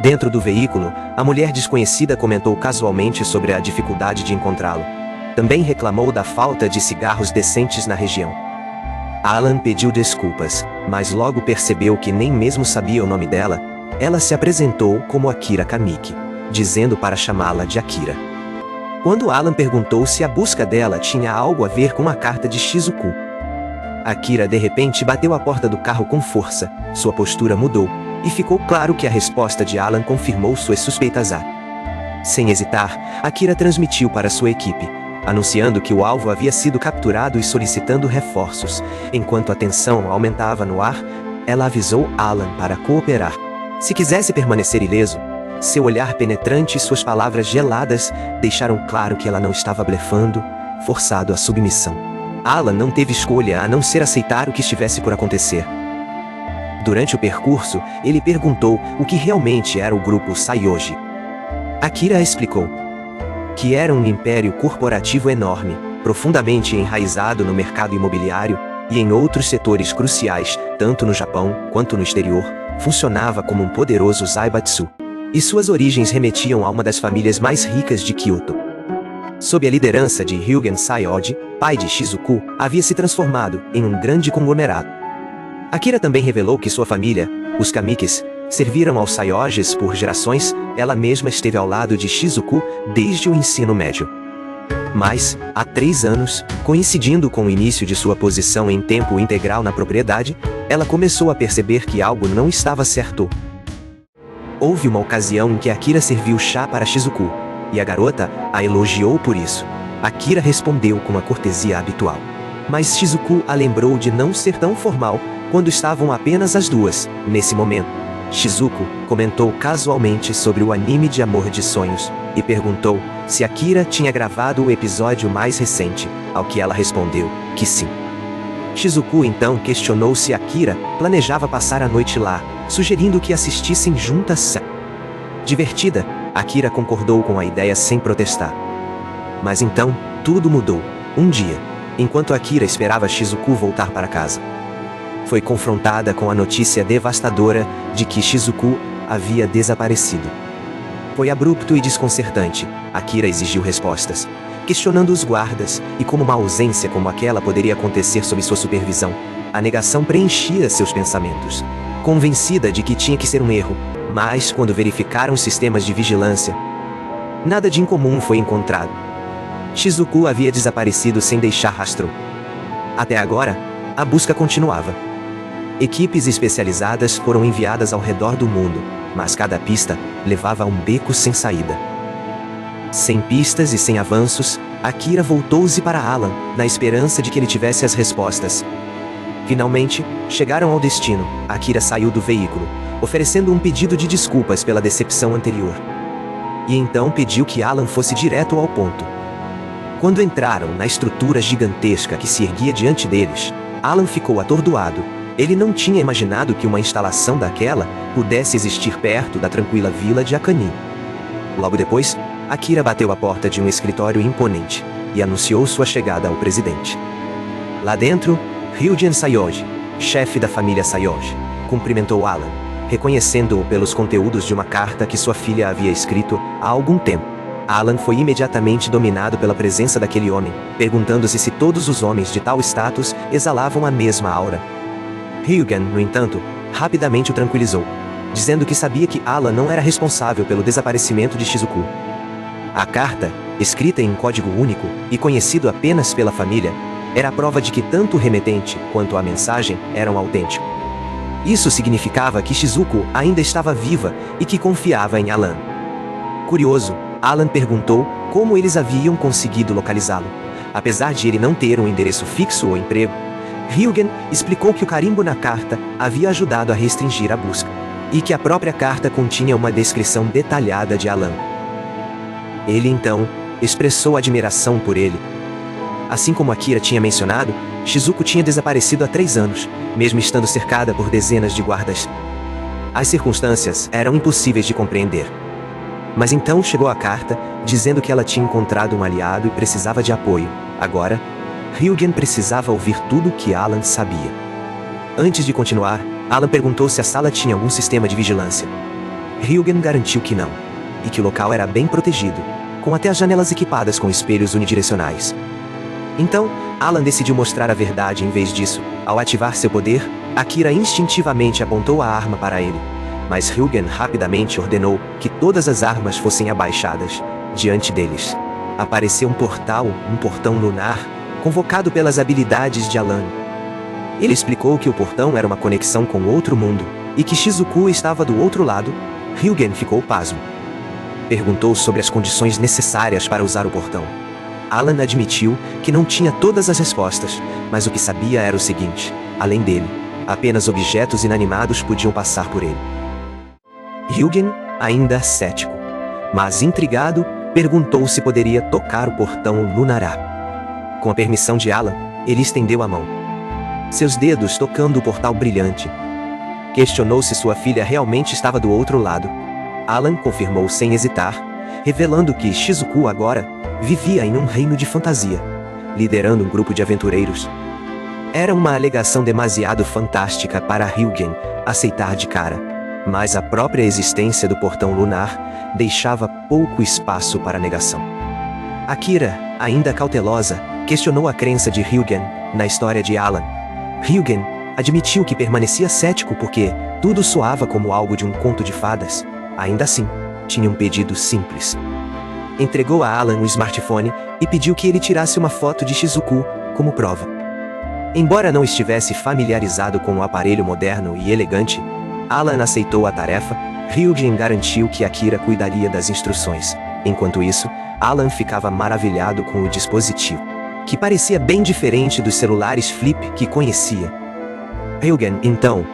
[SPEAKER 1] Dentro do veículo, a mulher desconhecida comentou casualmente sobre a dificuldade de encontrá-lo. Também reclamou da falta de cigarros decentes na região. Alan pediu desculpas, mas logo percebeu que nem mesmo sabia o nome dela. Ela se apresentou como Akira Kamiki, dizendo para chamá-la de Akira. quando Alan perguntou se a busca dela tinha algo a ver com a carta de Shizuku. Akira de repente bateu a porta do carro com força, sua postura mudou, e ficou claro que a resposta de Alan confirmou suas suspeitas. Sem hesitar, Akira transmitiu para sua equipe, anunciando que o alvo havia sido capturado e solicitando reforços. Enquanto a tensão aumentava no ar, ela avisou Alan para cooperar. Se quisesse permanecer ileso, seu olhar penetrante e suas palavras geladas deixaram claro que ela não estava blefando, forçado à submissão. Alan não teve escolha a não ser aceitar o que estivesse por acontecer. Durante o percurso, ele perguntou o que realmente era o grupo Saioji. Akira explicou que era um império corporativo enorme, profundamente enraizado no mercado imobiliário e em outros setores cruciais, tanto no Japão quanto no exterior, funcionava como um poderoso Zaibatsu, e suas origens remetiam a uma das famílias mais ricas de Kyoto. Sob a liderança de Ryugen Saioji, pai de Shizuku, havia se transformado em um grande conglomerado. Akira também revelou que sua família, os Kamikes, serviram aos Saiyojis por gerações. Ela mesma esteve ao lado de Shizuku desde o ensino médio. Mas, há 3 anos, coincidindo com o início de sua posição em tempo integral na propriedade, ela começou a perceber que algo não estava certo. Houve uma ocasião em que Akira serviu chá para Shizuku, e a garota a elogiou por isso. Akira respondeu com a cortesia habitual. Mas Shizuku a lembrou de não ser tão formal quando estavam apenas as duas, nesse momento. Shizuku comentou casualmente sobre o anime de Amor de Sonhos, e perguntou se Akira tinha gravado o episódio mais recente, ao que ela respondeu que sim. Shizuku então questionou se Akira planejava passar a noite lá, sugerindo que assistissem juntas. Divertida, Akira concordou com a ideia sem protestar. Mas então, tudo mudou. Um dia, enquanto Akira esperava Shizuku voltar para casa, foi confrontada com a notícia devastadora de que Shizuku havia desaparecido. Foi abrupto e desconcertante. Akira exigiu respostas, questionando os guardas, e como uma ausência como aquela poderia acontecer sob sua supervisão. A negação preenchia seus pensamentos. Convencida de que tinha que ser um erro, mas quando verificaram os sistemas de vigilância, nada de incomum foi encontrado. Shizuku havia desaparecido sem deixar rastro. Até agora, a busca continuava. Equipes especializadas foram enviadas ao redor do mundo, mas cada pista levava a um beco sem saída. Sem pistas e sem avanços, Akira voltou-se para Alan, na esperança de que ele tivesse as respostas. Finalmente, chegaram ao destino. Akira saiu do veículo, oferecendo um pedido de desculpas pela decepção anterior. E então pediu que Alan fosse direto ao ponto. Quando entraram na estrutura gigantesca que se erguia diante deles, Alan ficou atordoado. Ele não tinha imaginado que uma instalação daquela pudesse existir perto da tranquila vila de Akani. Logo depois, Akira bateu a porta de um escritório imponente e anunciou sua chegada ao presidente. Lá dentro, Ryugen Saioji, chefe da família Saioji, cumprimentou Alan, reconhecendo-o pelos conteúdos de uma carta que sua filha havia escrito há algum tempo. Alan foi imediatamente dominado pela presença daquele homem, perguntando-se se todos os homens de tal status exalavam a mesma aura. Ryugen, no entanto, rapidamente o tranquilizou, dizendo que sabia que Alan não era responsável pelo desaparecimento de Shizuku. A carta, escrita em código único e conhecido apenas pela família, era a prova de que tanto o remetente quanto a mensagem eram autênticos. Isso significava que Shizuku ainda estava viva e que confiava em Alan. Curioso, Alan perguntou como eles haviam conseguido localizá-lo. Apesar de ele não ter um endereço fixo ou emprego, Ryugen explicou que o carimbo na carta havia ajudado a restringir a busca, e que a própria carta continha uma descrição detalhada de Alan. Ele então expressou admiração por ele. Assim como Akira tinha mencionado, Shizuku tinha desaparecido há 3 anos, mesmo estando cercada por dezenas de guardas. As circunstâncias eram impossíveis de compreender. Mas então chegou a carta, dizendo que ela tinha encontrado um aliado e precisava de apoio. Agora, Ryugen precisava ouvir tudo o que Alan sabia. Antes de continuar, Alan perguntou se a sala tinha algum sistema de vigilância. Ryugen garantiu que não, e que o local era bem protegido, com até as janelas equipadas com espelhos unidirecionais. Então, Alan decidiu mostrar a verdade em vez disso. Ao ativar seu poder, Akira instintivamente apontou a arma para ele, mas Ryugen rapidamente ordenou que todas as armas fossem abaixadas diante deles. apareceu um portão lunar, convocado pelas habilidades de Alan. Ele explicou que o portão era uma conexão com outro mundo, e que Shizuku estava do outro lado. Ryugen ficou pasmo. Perguntou sobre as condições necessárias para usar o portão. Alan admitiu que não tinha todas as respostas, mas o que sabia era o seguinte: além dele, apenas objetos inanimados podiam passar por ele. Ryugen, ainda cético, mas intrigado, perguntou se poderia tocar o portão Lunará. Com a permissão de Alan, ele estendeu a mão. Seus dedos tocando o portal brilhante. Questionou se sua filha realmente estava do outro lado. Alan confirmou sem hesitar, revelando que Shizuku agora vivia em um reino de fantasia, liderando um grupo de aventureiros. Era uma alegação demasiado fantástica para Ryugen aceitar de cara, mas a própria existência do portão lunar deixava pouco espaço para negação. Akira, ainda cautelosa, questionou a crença de Ryugen na história de Alan. Ryugen admitiu que permanecia cético porque tudo soava como algo de um conto de fadas. Ainda assim, tinha um pedido simples. Entregou a Alan o smartphone e pediu que ele tirasse uma foto de Shizuku como prova. Embora não estivesse familiarizado com o aparelho moderno e elegante, Alan aceitou a tarefa. Ryugen garantiu que Akira cuidaria das instruções. Enquanto isso, Alan ficava maravilhado com o dispositivo, que parecia bem diferente dos celulares flip que conhecia. Ryugen, então,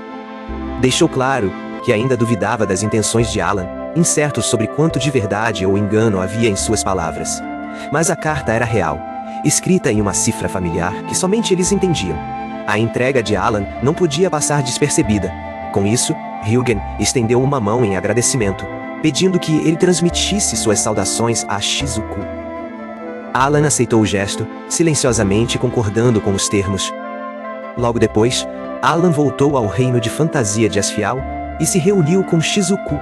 [SPEAKER 1] deixou claro que ainda duvidava das intenções de Alan, incerto sobre quanto de verdade ou engano havia em suas palavras. Mas a carta era real, escrita em uma cifra familiar que somente eles entendiam. A entrega de Alan não podia passar despercebida. Com isso, Ryugen estendeu uma mão em agradecimento, pedindo que ele transmitisse suas saudações a Shizuku. Alan aceitou o gesto, silenciosamente concordando com os termos. Logo depois, Alan voltou ao reino de fantasia de Asfial e se reuniu com Shizuku.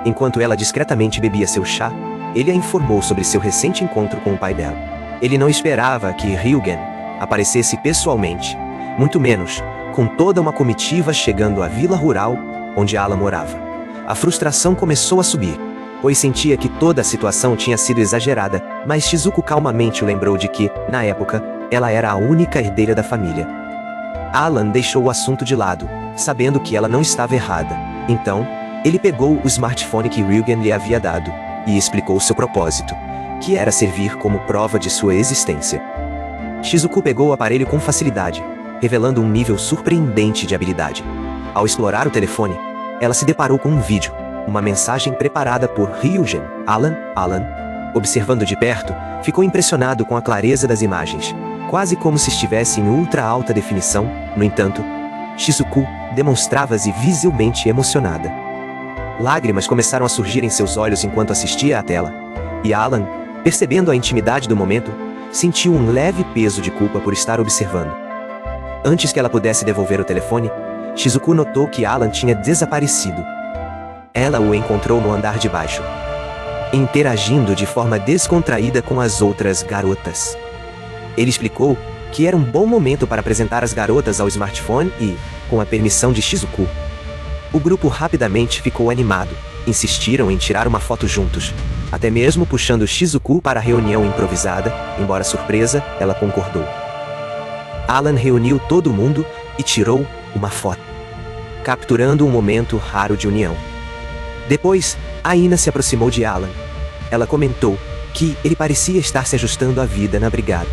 [SPEAKER 1] Enquanto ela discretamente bebia seu chá, ele a informou sobre seu recente encontro com o pai dela. Ele não esperava que Ryugen aparecesse pessoalmente, muito menos com toda uma comitiva chegando à vila rural onde Alan morava. A frustração começou a subir, pois sentia que toda a situação tinha sido exagerada, mas Shizuku calmamente o lembrou de que, na época, ela era a única herdeira da família. Alan deixou o assunto de lado, sabendo que ela não estava errada. Então, ele pegou o smartphone que Ryugen lhe havia dado e explicou seu propósito, que era servir como prova de sua existência. Shizuku pegou o aparelho com facilidade, revelando um nível surpreendente de habilidade. Ao explorar o telefone, ela se deparou com um vídeo, uma mensagem preparada por Ryugen. Alan, observando de perto, ficou impressionado com a clareza das imagens, quase como se estivesse em ultra alta definição. No entanto, Shizuku demonstrava-se visivelmente emocionada. Lágrimas começaram a surgir em seus olhos enquanto assistia à tela, e Alan, percebendo a intimidade do momento, sentiu um leve peso de culpa por estar observando. Antes que ela pudesse devolver o telefone, Shizuku notou que Alan tinha desaparecido. Ela o encontrou no andar de baixo, interagindo de forma descontraída com as outras garotas. Ele explicou que era um bom momento para apresentar as garotas ao smartphone e, com a permissão de Shizuku, o grupo rapidamente ficou animado. Insistiram em tirar uma foto juntos, até mesmo puxando Shizuku para a reunião improvisada. Embora surpresa, ela concordou. Alan reuniu todo mundo e tirou uma foto, capturando um momento raro de união. Depois, Aina se aproximou de Alan. Ela comentou que ele parecia estar se ajustando à vida na brigada.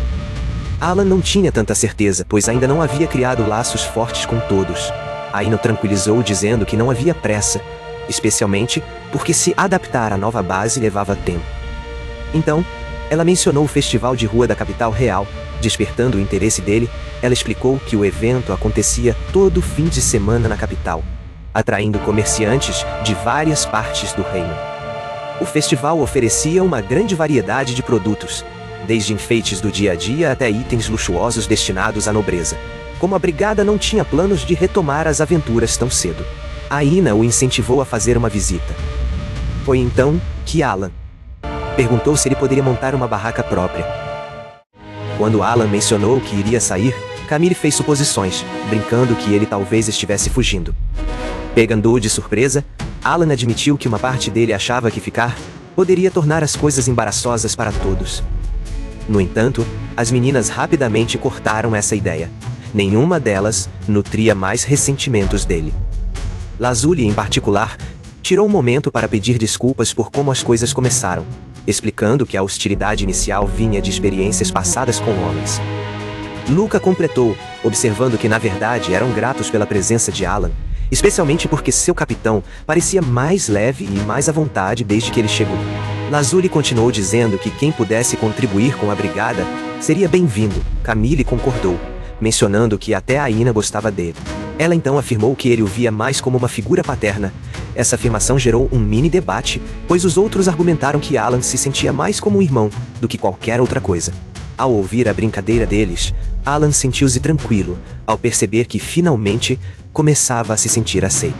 [SPEAKER 1] Alan não tinha tanta certeza, pois ainda não havia criado laços fortes com todos. Aina o tranquilizou dizendo que não havia pressa, especialmente porque se adaptar à nova base levava tempo. Então, ela mencionou o festival de rua da capital real, despertando o interesse dele. Ela explicou que o evento acontecia todo fim de semana na capital, atraindo comerciantes de várias partes do reino. O festival oferecia uma grande variedade de produtos, desde enfeites do dia a dia até itens luxuosos destinados à nobreza. Como a brigada não tinha planos de retomar as aventuras tão cedo, Aina o incentivou a fazer uma visita. Foi então que Alan perguntou se ele poderia montar uma barraca própria. Quando Alan mencionou que iria sair, Camille fez suposições, brincando que ele talvez estivesse fugindo. Pegando-o de surpresa, Alan admitiu que uma parte dele achava que ficar poderia tornar as coisas embaraçosas para todos. No entanto, as meninas rapidamente cortaram essa ideia. Nenhuma delas nutria mais ressentimentos dele. Lazuli, em particular, tirou um momento para pedir desculpas por como as coisas começaram, explicando que a hostilidade inicial vinha de experiências passadas com homens. Luca completou, observando que na verdade eram gratos pela presença de Alan, especialmente porque seu capitão parecia mais leve e mais à vontade desde que ele chegou. Lazuli continuou dizendo que quem pudesse contribuir com a brigada seria bem-vindo. Camille concordou, mencionando que até a Ina gostava dele. Ela então afirmou que ele o via mais como uma figura paterna. Essa afirmação gerou um mini debate, pois os outros argumentaram que Alan se sentia mais como um irmão do que qualquer outra coisa. Ao ouvir a brincadeira deles, Alan sentiu-se tranquilo, ao perceber que finalmente começava a se sentir aceito.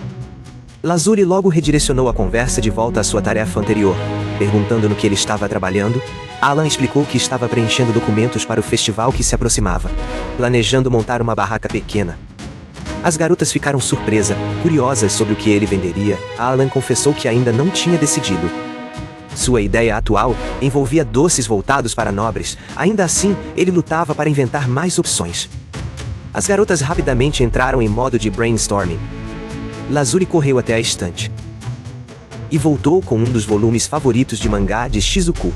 [SPEAKER 1] Lazuli logo redirecionou a conversa de volta à sua tarefa anterior, perguntando no que ele estava trabalhando. Alan explicou que estava preenchendo documentos para o festival que se aproximava, planejando montar uma barraca pequena. As garotas ficaram surpresas, curiosas sobre o que ele venderia. Alan confessou que ainda não tinha decidido. Sua ideia atual envolvia doces voltados para nobres. Ainda assim, ele lutava para inventar mais opções. As garotas rapidamente entraram em modo de brainstorming. Lazuli correu até a estante e voltou com um dos volumes favoritos de mangá de Shizuku.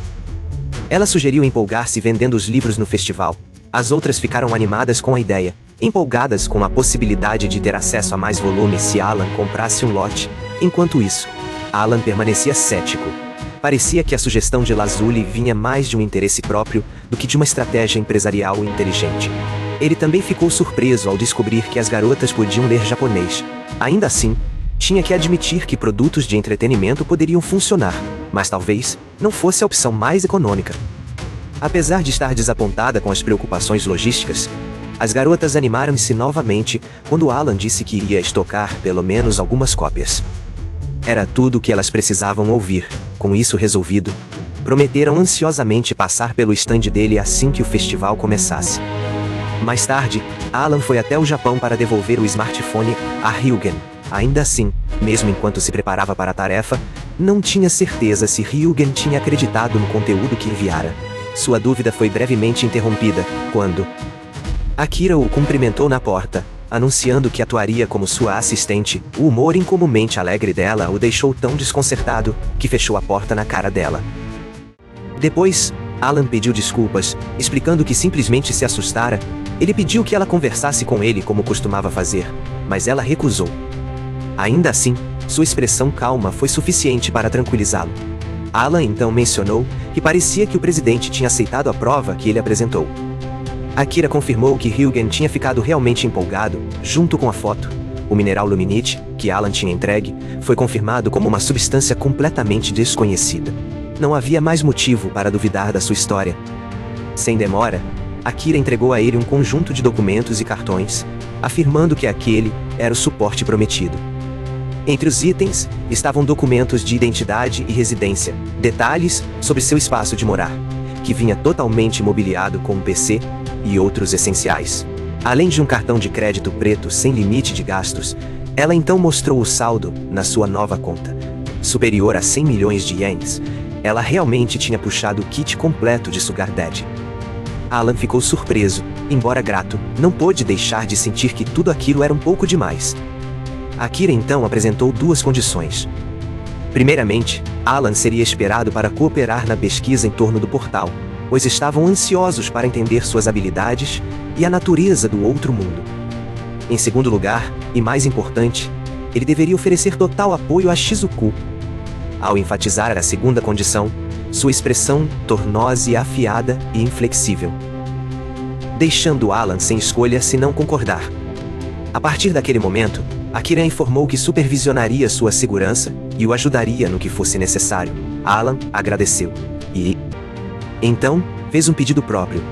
[SPEAKER 1] Ela sugeriu empolgar-se vendendo os livros no festival. As outras ficaram animadas com a ideia, empolgadas com a possibilidade de ter acesso a mais volumes se Alan comprasse um lote. Enquanto isso, Alan permanecia cético. Parecia que a sugestão de Lazuli vinha mais de um interesse próprio do que de uma estratégia empresarial inteligente. Ele também ficou surpreso ao descobrir que as garotas podiam ler japonês. Ainda assim, tinha que admitir que produtos de entretenimento poderiam funcionar, mas talvez não fosse a opção mais econômica. Apesar de estar desapontada com as preocupações logísticas, as garotas animaram-se novamente quando Alan disse que iria estocar pelo menos algumas cópias. Era tudo o que elas precisavam ouvir. Com isso resolvido, prometeram ansiosamente passar pelo estande dele assim que o festival começasse. Mais tarde, Alan foi até o Japão para devolver o smartphone a Ryugen. Ainda assim, mesmo enquanto se preparava para a tarefa, não tinha certeza se Ryugen tinha acreditado no conteúdo que enviara. Sua dúvida foi brevemente interrompida, quando Akira o cumprimentou na porta, anunciando que atuaria como sua assistente. O humor incomumente alegre dela o deixou tão desconcertado, que fechou a porta na cara dela. Depois, Alan pediu desculpas, explicando que simplesmente se assustara. Ele pediu que ela conversasse com ele como costumava fazer, mas ela recusou. Ainda assim, sua expressão calma foi suficiente para tranquilizá-lo. Alan então mencionou que parecia que o presidente tinha aceitado a prova que ele apresentou. Akira confirmou que Ryugen tinha ficado realmente empolgado, junto com a foto. O mineral luminite, que Alan tinha entregue, foi confirmado como uma substância completamente desconhecida. Não havia mais motivo para duvidar da sua história. Sem demora, Akira entregou a ele um conjunto de documentos e cartões, afirmando que aquele era o suporte prometido. Entre os itens, estavam documentos de identidade e residência, detalhes sobre seu espaço de morar, que vinha totalmente mobiliado com um PC e outros essenciais. Além de um cartão de crédito preto sem limite de gastos, ela então mostrou o saldo na sua nova conta, superior a 100 milhões de ienes. Ela realmente tinha puxado o kit completo de Sugar Daddy. Alan ficou surpreso, embora grato, não pôde deixar de sentir que tudo aquilo era um pouco demais. Akira então apresentou duas condições. Primeiramente, Alan seria esperado para cooperar na pesquisa em torno do portal, pois estavam ansiosos para entender suas habilidades e a natureza do outro mundo. Em segundo lugar, e mais importante, ele deveria oferecer total apoio a Shizuku. Ao enfatizar a segunda condição, sua expressão tornou-se afiada e inflexível, deixando Alan sem escolha se não concordar. A partir daquele momento, Akira informou que supervisionaria sua segurança e o ajudaria no que fosse necessário. Alan agradeceu e então fez um pedido próprio.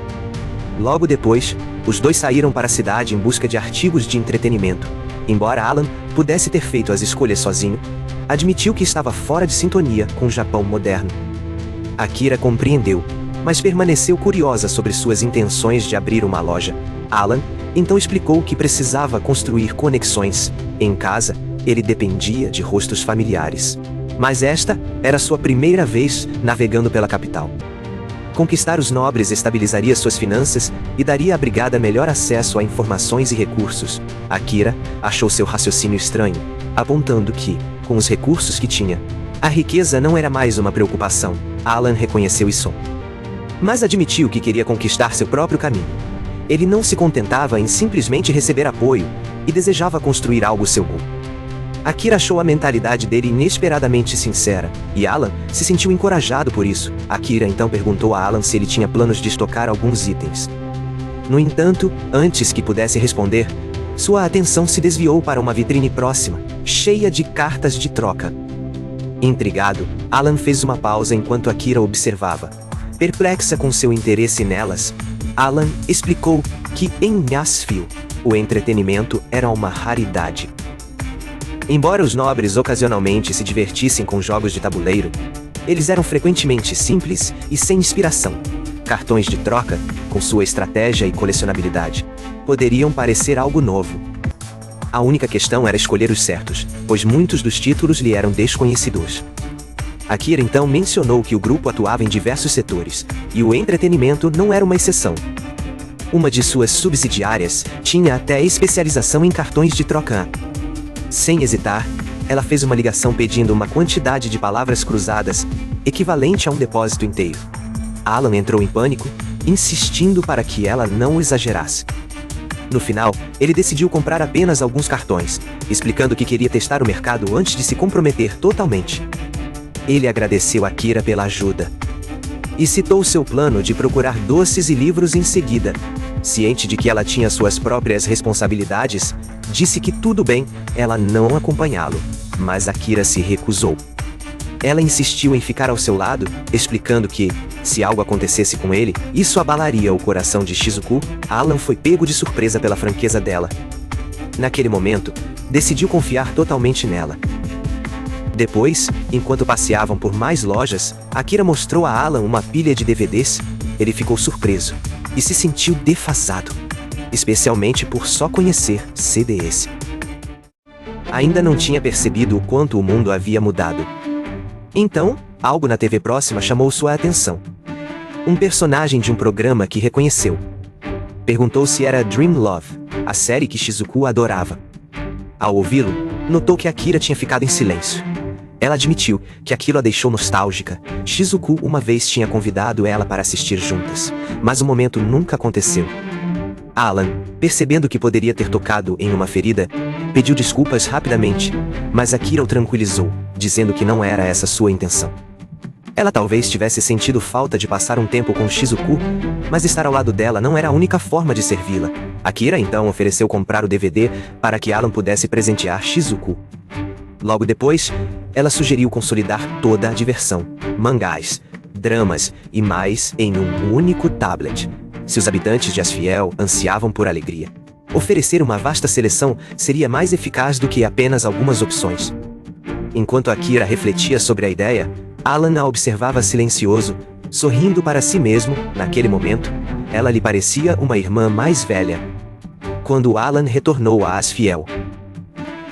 [SPEAKER 1] Logo depois, os dois saíram para a cidade em busca de artigos de entretenimento. Embora Alan pudesse ter feito as escolhas sozinho, admitiu que estava fora de sintonia com o Japão moderno. Akira compreendeu, mas permaneceu curiosa sobre suas intenções de abrir uma loja. Alan então explicou que precisava construir conexões. Em casa, ele dependia de rostos familiares. Mas esta era sua primeira vez navegando pela capital. Conquistar os nobres estabilizaria suas finanças e daria à brigada melhor acesso a informações e recursos. Akira achou seu raciocínio estranho, apontando que, com os recursos que tinha, a riqueza não era mais uma preocupação. Alan reconheceu isso, mas admitiu que queria conquistar seu próprio caminho. Ele não se contentava em simplesmente receber apoio e desejava construir algo seu. Akira achou a mentalidade dele inesperadamente sincera, e Alan se sentiu encorajado por isso. Akira então perguntou a Alan se ele tinha planos de estocar alguns itens. No entanto, antes que pudesse responder, sua atenção se desviou para uma vitrine próxima, cheia de cartas de troca. Intrigado, Alan fez uma pausa enquanto Akira observava. Perplexa com seu interesse nelas, Alan explicou que em Nashville, o entretenimento era uma raridade. Embora os nobres ocasionalmente se divertissem com jogos de tabuleiro, eles eram frequentemente simples e sem inspiração. Cartões de troca, com sua estratégia e colecionabilidade, poderiam parecer algo novo. A única questão era escolher os certos, pois muitos dos títulos lhe eram desconhecidos. Akira então mencionou que o grupo atuava em diversos setores, e o entretenimento não era uma exceção. Uma de suas subsidiárias tinha até especialização em cartões de troca. Sem hesitar, ela fez uma ligação pedindo uma quantidade de palavras cruzadas, equivalente a um depósito inteiro. Alan entrou em pânico, insistindo para que ela não exagerasse. No final, ele decidiu comprar apenas alguns cartões, explicando que queria testar o mercado antes de se comprometer totalmente. Ele agradeceu a Akira pela ajuda e citou seu plano de procurar doces e livros em seguida. Ciente de que ela tinha suas próprias responsabilidades, disse que tudo bem ela não acompanhá-lo, mas Akira se recusou. Ela insistiu em ficar ao seu lado, explicando que, se algo acontecesse com ele, isso abalaria o coração de Shizuku. Alan foi pego de surpresa pela franqueza dela. Naquele momento, decidiu confiar totalmente nela. Depois, enquanto passeavam por mais lojas, Akira mostrou a Alan uma pilha de DVDs. Ele ficou surpreso e se sentiu defasado, especialmente por só conhecer CDs. Ainda não tinha percebido o quanto o mundo havia mudado. Então, algo na TV próxima chamou sua atenção. Um personagem de um programa que reconheceu. Perguntou se era Dream Love, a série que Shizuku adorava. Ao ouvi-lo, notou que Akira tinha ficado em silêncio. Ela admitiu que aquilo a deixou nostálgica. Shizuku uma vez tinha convidado ela para assistir juntas, mas o momento nunca aconteceu. Alan, percebendo que poderia ter tocado em uma ferida, pediu desculpas rapidamente, mas Akira o tranquilizou, dizendo que não era essa sua intenção. Ela talvez tivesse sentido falta de passar um tempo com Shizuku, mas estar ao lado dela não era a única forma de servi-la. Akira então ofereceu comprar o DVD para que Alan pudesse presentear Shizuku. Logo depois, ela sugeriu consolidar toda a diversão, mangás, dramas e mais em um único tablet. Se os habitantes de Asfiel ansiavam por alegria, oferecer uma vasta seleção seria mais eficaz do que apenas algumas opções. Enquanto Akira refletia sobre a ideia, Alan a observava silencioso, sorrindo para si mesmo. Naquele momento, ela lhe parecia uma irmã mais velha. Quando Alan retornou a Asfiel,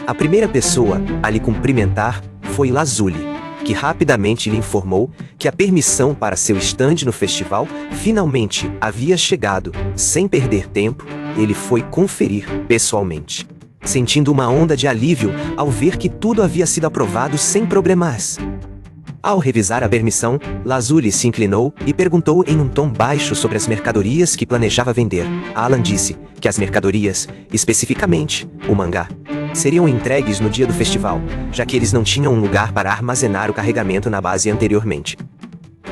[SPEAKER 1] a primeira pessoa a lhe cumprimentar foi Lazuli, que rapidamente lhe informou que a permissão para seu estande no festival finalmente havia chegado. Sem perder tempo, ele foi conferir pessoalmente, sentindo uma onda de alívio ao ver que tudo havia sido aprovado sem problemas. Ao revisar a permissão, Lazuli se inclinou e perguntou em um tom baixo sobre as mercadorias que planejava vender. Alan disse que as mercadorias, especificamente o mangá, seriam entregues no dia do festival, já que eles não tinham um lugar para armazenar o carregamento na base anteriormente.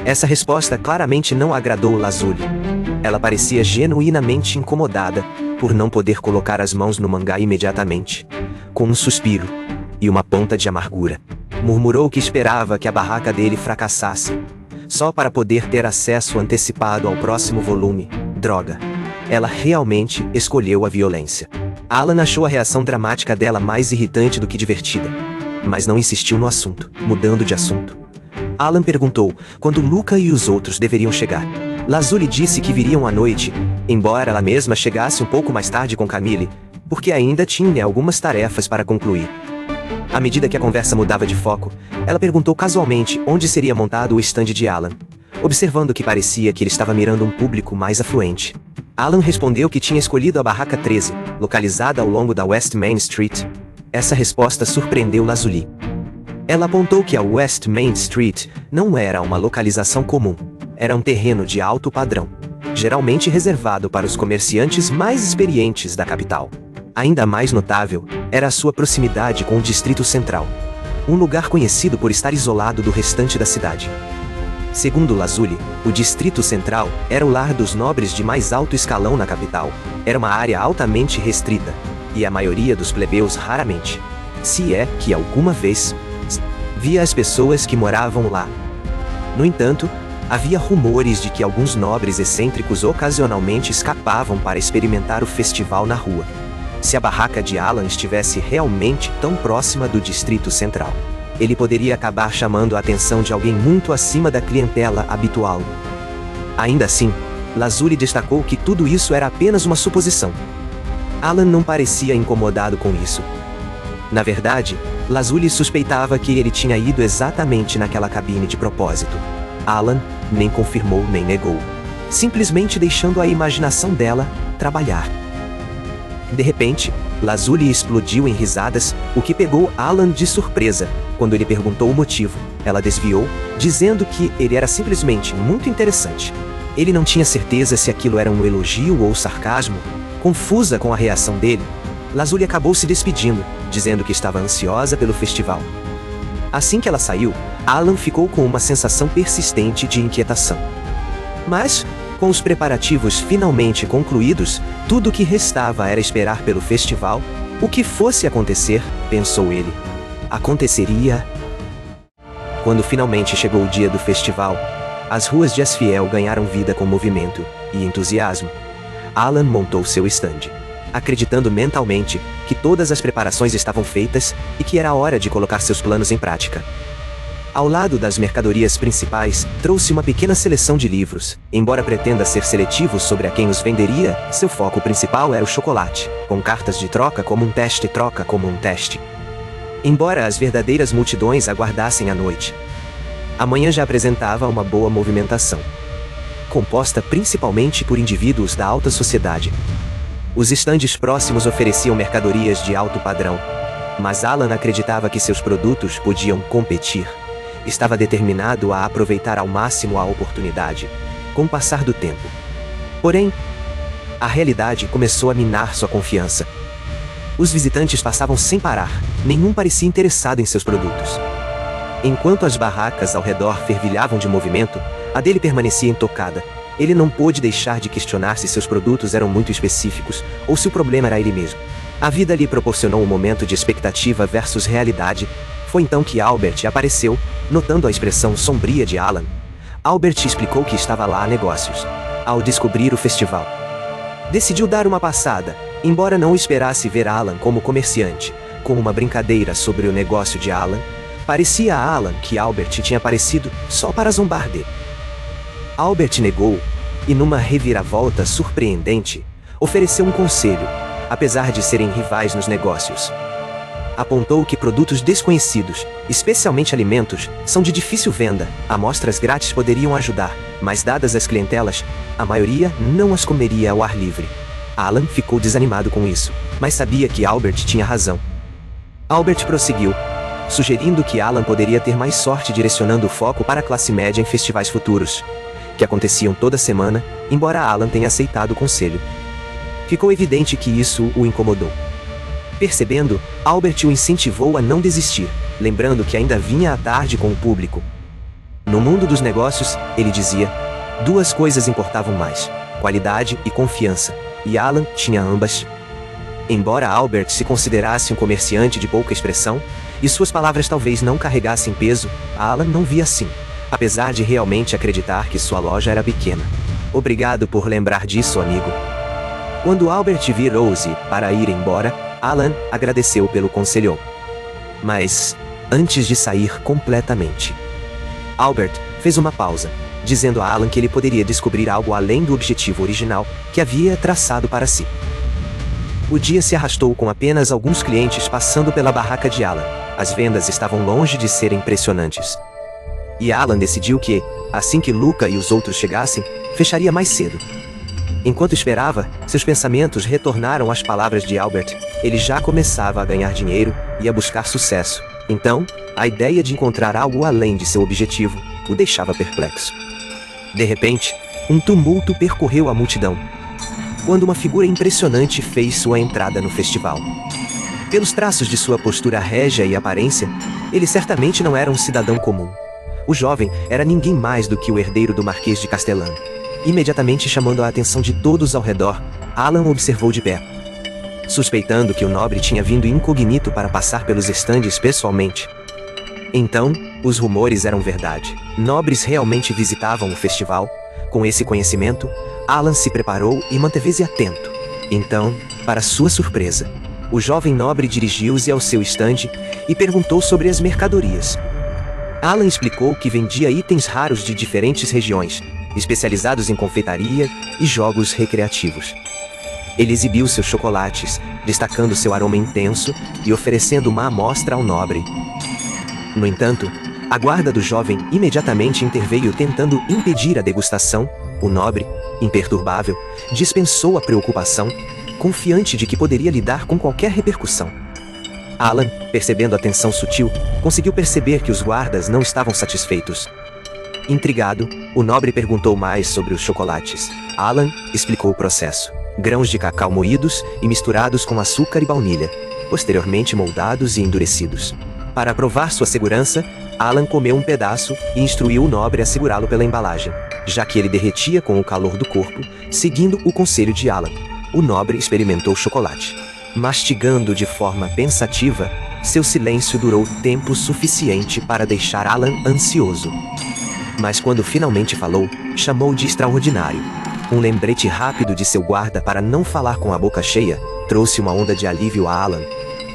[SPEAKER 1] Essa resposta claramente não agradou Lazuli. Ela parecia genuinamente incomodada por não poder colocar as mãos no mangá imediatamente. Com um suspiro e uma ponta de amargura, murmurou que esperava que a barraca dele fracassasse, só para poder ter acesso antecipado ao próximo volume. Droga. Ela realmente escolheu a violência. Alan achou a reação dramática dela mais irritante do que divertida, mas não insistiu no assunto. Mudando de assunto, Alan perguntou quando Luca e os outros deveriam chegar. Lazuli disse que viriam à noite, embora ela mesma chegasse um pouco mais tarde com Camille, porque ainda tinha algumas tarefas para concluir. À medida que a conversa mudava de foco, ela perguntou casualmente onde seria montado o estande de Alan. observando que parecia que ele estava mirando um público mais afluente. Alan respondeu que tinha escolhido a Barraca 13, localizada ao longo da West Main Street. Essa resposta surpreendeu Lazuli. Ela apontou que a West Main Street não era uma localização comum. Era um terreno de alto padrão, geralmente reservado para os comerciantes mais experientes da capital. Ainda mais notável era a sua proximidade com o Distrito Central, um lugar conhecido por estar isolado do restante da cidade. Segundo Lazuli, o Distrito Central era o lar dos nobres de mais alto escalão na capital. Era uma área altamente restrita, e a maioria dos plebeus raramente, se é que alguma vez, via as pessoas que moravam lá. No entanto, havia rumores de que alguns nobres excêntricos ocasionalmente escapavam para experimentar o festival na rua. Se a barraca de Alan estivesse realmente tão próxima do Distrito Central, ele poderia acabar chamando a atenção de alguém muito acima da clientela habitual. Ainda assim, Lazuli destacou que tudo isso era apenas uma suposição. Alan não parecia incomodado com isso. Na verdade, Lazuli suspeitava que ele tinha ido exatamente naquela cabine de propósito. Alan nem confirmou nem negou, simplesmente deixando a imaginação dela trabalhar. De repente, Lazuli explodiu em risadas, o que pegou Alan de surpresa. Quando ele perguntou o motivo, ela desviou, dizendo que ele era simplesmente muito interessante. Ele não tinha certeza se aquilo era um elogio ou sarcasmo. Confusa com a reação dele, Lazuli acabou se despedindo, dizendo que estava ansiosa pelo festival. Assim que ela saiu, Alan ficou com uma sensação persistente de inquietação. Mas, com os preparativos finalmente concluídos, tudo o que restava era esperar pelo festival. O que fosse acontecer, pensou ele, aconteceria. Quando finalmente chegou o dia do festival, as ruas de Asfiel ganharam vida com movimento e entusiasmo. Alan montou seu estande, acreditando mentalmente que todas as preparações estavam feitas e que era hora de colocar seus planos em prática. Ao lado das mercadorias principais, trouxe uma pequena seleção de livros. Embora pretenda ser seletivo sobre a quem os venderia, seu foco principal era o chocolate, com cartas de troca como um teste. Embora as verdadeiras multidões aguardassem a noite, a manhã já apresentava uma boa movimentação, composta principalmente por indivíduos da alta sociedade. Os estandes próximos ofereciam mercadorias de alto padrão, mas Alan acreditava que seus produtos podiam competir. Estava determinado a aproveitar ao máximo a oportunidade, com o passar do tempo. Porém, a realidade começou a minar sua confiança. Os visitantes passavam sem parar, nenhum parecia interessado em seus produtos. Enquanto as barracas ao redor fervilhavam de movimento, a dele permanecia intocada. Ele não pôde deixar de questionar se seus produtos eram muito específicos, ou se o problema era ele mesmo. A vida lhe proporcionou um momento de expectativa versus realidade. Foi então que Albert apareceu, notando a expressão sombria de Alan. Albert explicou que estava lá a negócios, ao descobrir o festival. Decidiu dar uma passada, embora não esperasse ver Alan como comerciante. Com uma brincadeira sobre o negócio de Alan, parecia a Alan que Albert tinha aparecido só para zombar dele. Albert negou, e numa reviravolta surpreendente, ofereceu um conselho, apesar de serem rivais nos negócios. Apontou que produtos desconhecidos, especialmente alimentos, são de difícil venda. Amostras grátis poderiam ajudar, mas dadas as clientelas, a maioria não as comeria ao ar livre. Alan ficou desanimado com isso, mas sabia que Albert tinha razão. Albert prosseguiu, sugerindo que Alan poderia ter mais sorte direcionando o foco para a classe média em festivais futuros, que aconteciam toda semana, embora Alan tenha aceitado o conselho. Ficou evidente que isso o incomodou. Percebendo, Albert o incentivou a não desistir, lembrando que ainda vinha à tarde com o público. No mundo dos negócios, ele dizia, duas coisas importavam mais: qualidade e confiança, e Alan tinha ambas. Embora Albert se considerasse um comerciante de pouca expressão, e suas palavras talvez não carregassem peso, Alan não via assim, apesar de realmente acreditar que sua loja era pequena. Obrigado por lembrar disso, amigo. Quando Albert virou-se para ir embora, Alan agradeceu pelo conselho. Mas, antes de sair completamente, Albert fez uma pausa, dizendo a Alan que ele poderia descobrir algo além do objetivo original que havia traçado para si. O dia se arrastou com apenas alguns clientes passando pela barraca de Alan. As vendas estavam longe de serem impressionantes. E Alan decidiu que, Assim que Luca e os outros chegassem, fecharia mais cedo. Enquanto esperava, seus pensamentos retornaram às palavras de Albert. Ele já começava a ganhar dinheiro e a buscar sucesso. Então, a ideia de encontrar algo além de seu objetivo o deixava perplexo. De repente, um tumulto percorreu a multidão, quando uma figura impressionante fez sua entrada no festival. Pelos traços de sua postura régia e aparência, ele certamente não era um cidadão comum. O jovem era ninguém mais do que o herdeiro do Marquês de Castellan. Imediatamente chamando a atenção de todos ao redor, Alan observou de pé. Suspeitando que o nobre tinha vindo incognito para passar pelos estandes pessoalmente. Então, os rumores eram verdade. Nobres realmente visitavam o festival. Com esse conhecimento, Alan se preparou e manteve-se atento. Então, para sua surpresa, o jovem nobre dirigiu-se ao seu estande e perguntou sobre as mercadorias. Alan explicou que vendia itens raros de diferentes regiões, especializados em confeitaria e jogos recreativos. Ele exibiu seus chocolates, destacando seu aroma intenso e oferecendo uma amostra ao nobre. No entanto, a guarda do jovem imediatamente interveio tentando impedir a degustação. O nobre, imperturbável, dispensou a preocupação, confiante de que poderia lidar com qualquer repercussão. Alan, percebendo a tensão sutil, conseguiu perceber que os guardas não estavam satisfeitos. Intrigado, o nobre perguntou mais sobre os chocolates. Alan explicou o processo. Grãos de cacau moídos e misturados com açúcar e baunilha, posteriormente moldados e endurecidos. Para provar sua segurança, Alan comeu um pedaço e instruiu o nobre a segurá-lo pela embalagem, já que ele derretia com o calor do corpo. Seguindo o conselho de Alan, o nobre experimentou o chocolate. Mastigando de forma pensativa, seu silêncio durou tempo suficiente para deixar Alan ansioso. Mas quando finalmente falou, chamou de extraordinário. Um lembrete rápido de seu guarda para não falar com a boca cheia trouxe uma onda de alívio a Alan.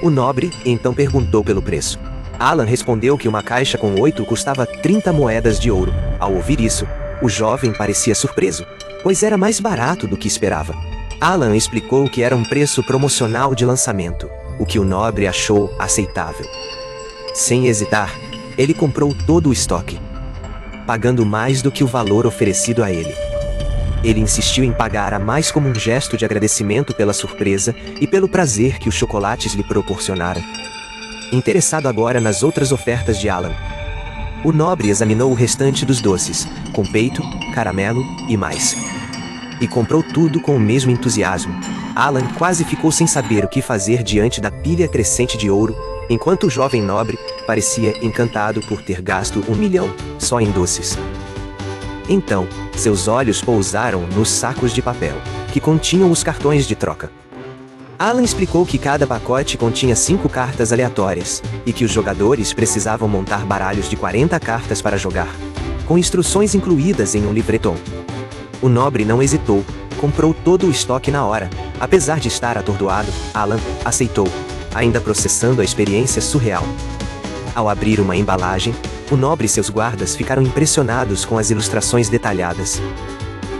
[SPEAKER 1] O nobre então perguntou pelo preço. Alan respondeu que uma caixa com 8 custava 30 moedas de ouro. Ao ouvir isso, o jovem parecia surpreso, pois era mais barato do que esperava. Alan explicou que era um preço promocional de lançamento, o que o nobre achou aceitável. Sem hesitar, ele comprou todo o estoque, pagando mais do que o valor oferecido a ele. Ele insistiu em pagar a mais como um gesto de agradecimento pela surpresa e pelo prazer que os chocolates lhe proporcionaram. Interessado agora nas outras ofertas de Alan, o nobre examinou o restante dos doces, com peito, caramelo e mais. E comprou tudo com o mesmo entusiasmo. Alan quase ficou sem saber o que fazer diante da pilha crescente de ouro, enquanto o jovem nobre parecia encantado por ter gasto 1 milhão só em doces. Então, seus olhos pousaram nos sacos de papel, que continham os cartões de troca. Alan explicou que cada pacote continha 5 cartas aleatórias, e que os jogadores precisavam montar baralhos de 40 cartas para jogar, com instruções incluídas em um livreton. O nobre não hesitou, comprou todo o estoque na hora. Apesar de estar atordoado, Alan aceitou, ainda processando a experiência surreal. Ao abrir uma embalagem, o nobre e seus guardas ficaram impressionados com as ilustrações detalhadas.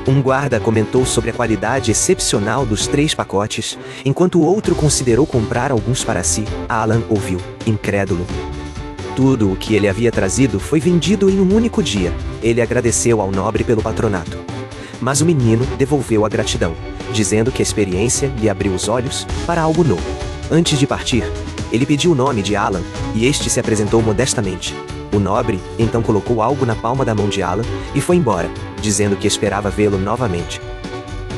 [SPEAKER 1] Um guarda comentou sobre a qualidade excepcional dos 3 pacotes, enquanto o outro considerou comprar alguns para si. Alan ouviu, incrédulo. Tudo o que ele havia trazido foi vendido em um único dia. Ele agradeceu ao nobre pelo patronato. Mas o menino devolveu a gratidão, dizendo que a experiência lhe abriu os olhos para algo novo. Antes de partir, ele pediu o nome de Alan, e este se apresentou modestamente. O nobre então colocou algo na palma da mão de Alan e foi embora, dizendo que esperava vê-lo novamente.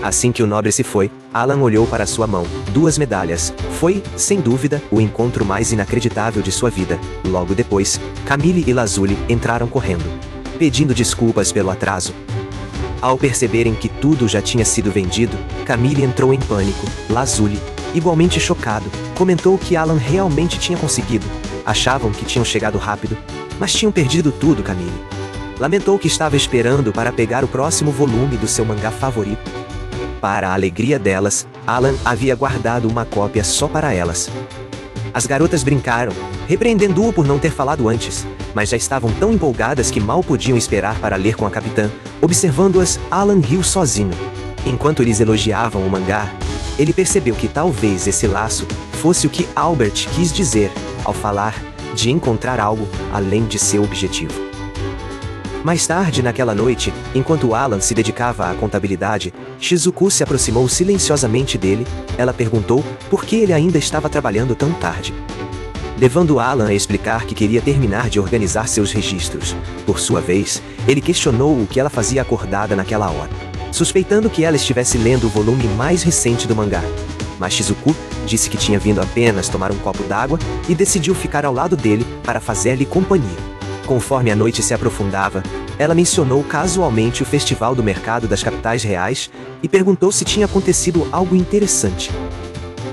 [SPEAKER 1] Assim que o nobre se foi, Alan olhou para sua mão. 2 medalhas. Foi, sem dúvida, o encontro mais inacreditável de sua vida. Logo depois, Camille e Lazuli entraram correndo, pedindo desculpas pelo atraso. Ao perceberem que tudo já tinha sido vendido, Camille entrou em pânico. Lazuli, igualmente chocado, comentou que Alan realmente tinha conseguido. Achavam que tinham chegado rápido, mas tinham perdido tudo. Camille lamentou que estava esperando para pegar o próximo volume do seu mangá favorito. Para a alegria delas, Alan havia guardado uma cópia só para elas. As garotas brincaram, repreendendo-o por não ter falado antes, mas já estavam tão empolgadas que mal podiam esperar para ler com a capitã. Observando-as, Alan riu sozinho. Enquanto eles elogiavam o mangá, ele percebeu que talvez esse laço fosse o que Albert quis dizer ao falar de encontrar algo além de seu objetivo. Mais tarde naquela noite, enquanto Alan se dedicava à contabilidade, Shizuku se aproximou silenciosamente dele. Ela perguntou por que ele ainda estava trabalhando tão tarde, levando Alan a explicar que queria terminar de organizar seus registros. Por sua vez, ele questionou o que ela fazia acordada naquela hora, suspeitando que ela estivesse lendo o volume mais recente do mangá. Mas Shizuku disse que tinha vindo apenas tomar um copo d'água e decidiu ficar ao lado dele para fazer-lhe companhia. Conforme a noite se aprofundava, ela mencionou casualmente o Festival do Mercado das Capitais Reais e perguntou se tinha acontecido algo interessante.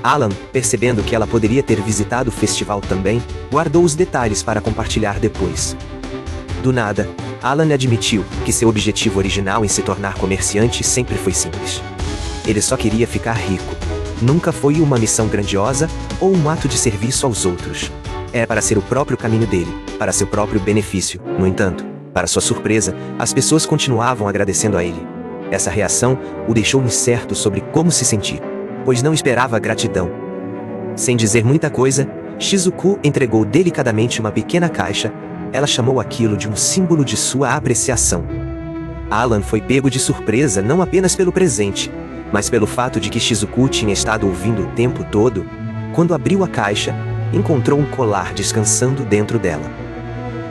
[SPEAKER 1] Alan, percebendo que ela poderia ter visitado o festival também, guardou os detalhes para compartilhar depois. Do nada, Alan admitiu que seu objetivo original em se tornar comerciante sempre foi simples. Ele só queria ficar rico. Nunca foi uma missão grandiosa ou um ato de serviço aos outros. Era para ser o próprio caminho dele, para seu próprio benefício. No entanto, para sua surpresa, as pessoas continuavam agradecendo a ele. Essa reação o deixou incerto sobre como se sentir, pois não esperava gratidão. Sem dizer muita coisa, Shizuku entregou delicadamente uma pequena caixa. Ela chamou aquilo de um símbolo de sua apreciação. Alan foi pego de surpresa não apenas pelo presente, mas pelo fato de que Shizuku tinha estado ouvindo o tempo todo. Quando abriu a caixa, encontrou um colar descansando dentro dela.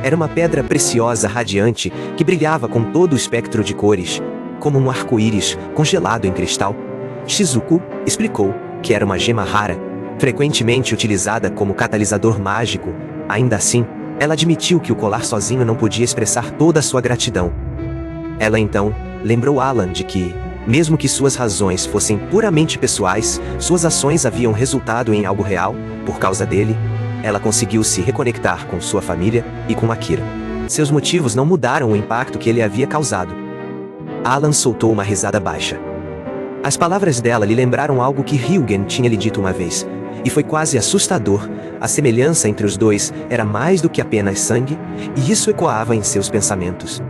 [SPEAKER 1] Era uma pedra preciosa radiante que brilhava com todo o espectro de cores, como um arco-íris congelado em cristal. Shizuku explicou que era uma gema rara, frequentemente utilizada como catalisador mágico. Ainda assim, ela admitiu que o colar sozinho não podia expressar toda a sua gratidão. Ela então lembrou Alan de que, mesmo que suas razões fossem puramente pessoais, suas ações haviam resultado em algo real. Por causa dele, ela conseguiu se reconectar com sua família e com Akira. Seus motivos não mudaram o impacto que ele havia causado. Alan soltou uma risada baixa. As palavras dela lhe lembraram algo que Ryugen tinha lhe dito uma vez, e foi quase assustador. A semelhança entre os dois era mais do que apenas sangue, e isso ecoava em seus pensamentos.